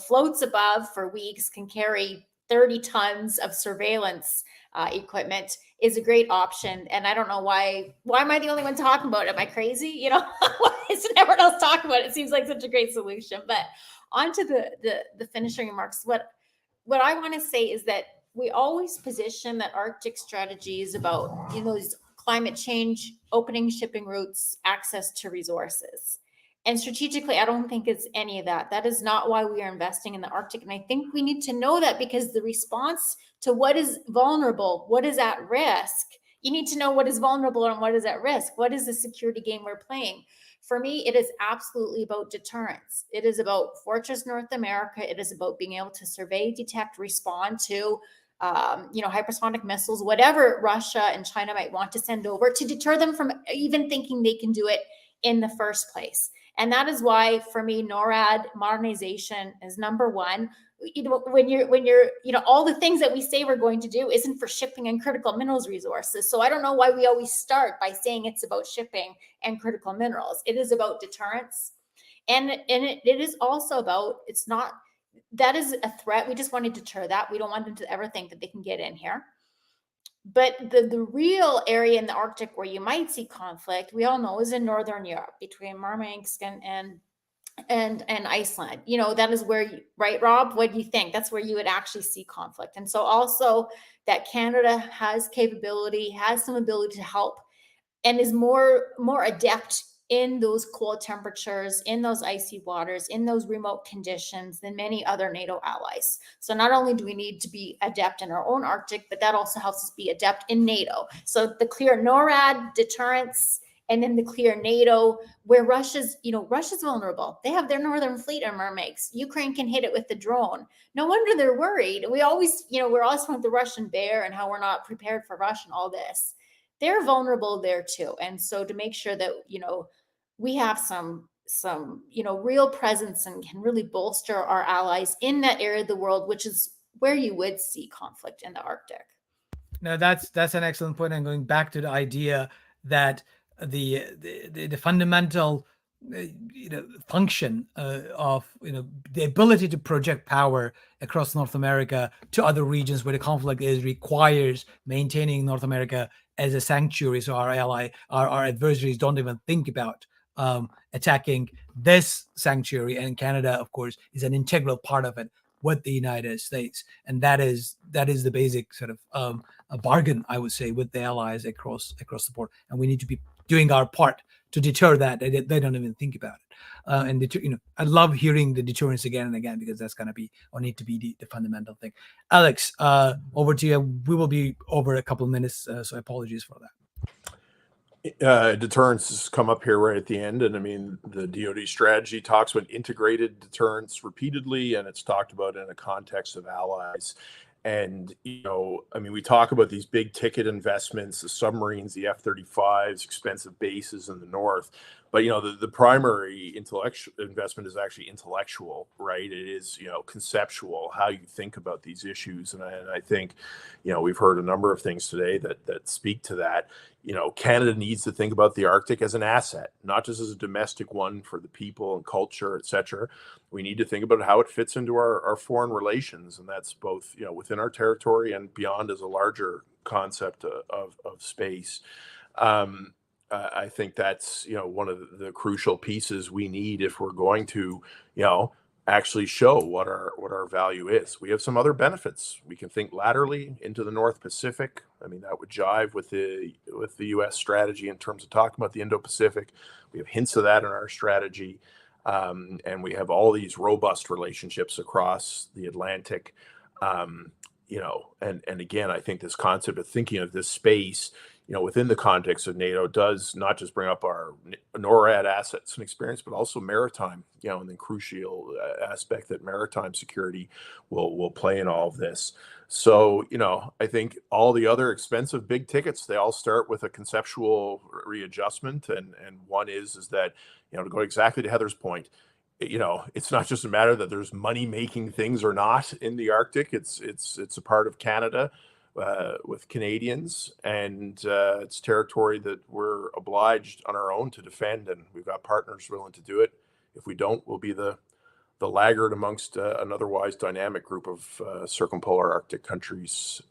floats above for weeks, can carry 30 tons of surveillance equipment, is a great option. And I don't know why am I the only one talking about it? Am I crazy? Why isn't everyone else talking about it? It seems like such a great solution. But on to the finishing remarks. What I want to say is that we always position that Arctic strategy is about, these climate change, opening shipping routes, access to resources. And strategically, I don't think it's any of that. That is not why we are investing in the Arctic. And I think we need to know that, because the response to what is vulnerable, what is at risk, you need to know what is vulnerable and what is at risk. What is the security game we're playing? For me, it is absolutely about deterrence. It is about Fortress North America. It is about being able to survey, detect, respond to hypersonic missiles, whatever Russia and China might want to send over, to deter them from even thinking they can do it in the first place. And that is why, for me, NORAD modernization is number one. When you're all the things that we say we're going to do isn't for shipping and critical minerals resources. So I don't know why we always start by saying it's about shipping and critical minerals. It is about deterrence. And it is also about, it's not, that is a threat. We just want to deter that. We don't want them to ever think that they can get in here. But the real area in the Arctic where you might see conflict, we all know, is in Northern Europe between Murmansk and Iceland. You know, that is where, right, Rob? What do you think? That's where you would actually see conflict. And so also that Canada has capability, has some ability to help, and is more adept in those cold temperatures, in those icy waters, in those remote conditions than many other NATO allies. So not only do we need to be adept in our own Arctic, but that also helps us be adept in NATO. So the clear NORAD deterrence, and then the clear NATO, where Russia's vulnerable. They have their northern fleet in Murmansk. Ukraine can hit it with the drone. No wonder they're worried. We're always talking about the Russian bear and how we're not prepared for Russia and all this. They're vulnerable there too. And so to make sure that, we have some real presence and can really bolster our allies in that area of the world, which is where you would see conflict in the Arctic. No, that's an excellent point. And going back to the idea that the fundamental function of the ability to project power across North America to other regions where the conflict is requires maintaining North America as a sanctuary, so our adversaries don't even think about attacking this sanctuary. And Canada, of course, is an integral part of it with the United States, and that is the basic sort of a bargain, I would say, with the allies across the board. And we need to be doing our part to deter that. They don't even think about it. I love hearing the deterrence again and again, because that's going to be or need to be the fundamental thing. Alex, over to you. We will be over a couple of minutes, so apologies for that. Deterrence has come up here right at the end. And I mean, the DoD strategy talks about integrated deterrence repeatedly, and it's talked about in a context of allies. And, we talk about these big ticket investments, the submarines, the F-35s, expensive bases in the north. But, the primary intellectual investment is actually intellectual, right? It is, conceptual, how you think about these issues. And I think, we've heard a number of things today that speak to that. Canada needs to think about the Arctic as an asset, not just as a domestic one for the people and culture, et cetera. We need to think about how it fits into our foreign relations. And that's both, within our territory and beyond as a larger concept of space. I think that's, one of the crucial pieces we need if we're going to, actually show what our value is. We have some other benefits. We can think laterally into the North Pacific. I mean, that would jive with the U.S. strategy in terms of talking about the Indo-Pacific. We have hints of that in our strategy. And we have all these robust relationships across the Atlantic. And again, I think this concept of thinking of this space, within the context of NATO does not just bring up our NORAD assets and experience, but also maritime, and the crucial aspect that maritime security will play in all of this. So, I think all the other expensive big tickets, they all start with a conceptual readjustment. And one is that, to go exactly to Heather's point, it's not just a matter that there's money making things or not in the Arctic. It's a part of Canada. With Canadians, and it's territory that we're obliged on our own to defend, and we've got partners willing to do it. If we don't, we'll be the laggard amongst an otherwise dynamic group of circumpolar Arctic countries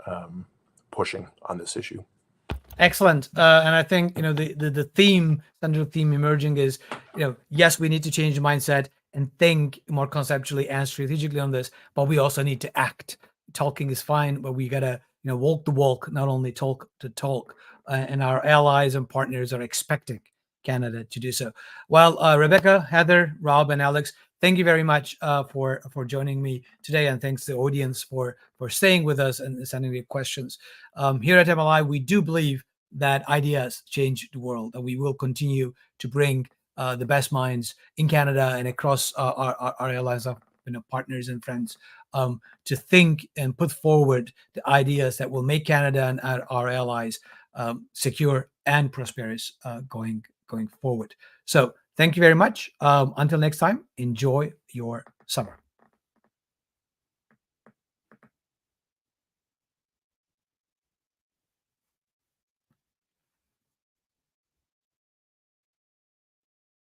pushing on this issue. Excellent. And I think, the central theme emerging is, yes, we need to change the mindset and think more conceptually and strategically on this, but we also need to act. Talking is fine, but we gotta walk the walk, not only talk the talk. And our allies and partners are expecting Canada to do so. Well, Rebecca, Heather, Rob, and Alex, thank you very much for joining me today, and thanks to the audience for staying with us and sending your questions. Here at MLI, we do believe that ideas change the world, and we will continue to bring the best minds in Canada and across our allies of partners and friends to think and put forward the ideas that will make Canada and our allies secure and prosperous going forward. So thank you very much. Until next time, enjoy your summer.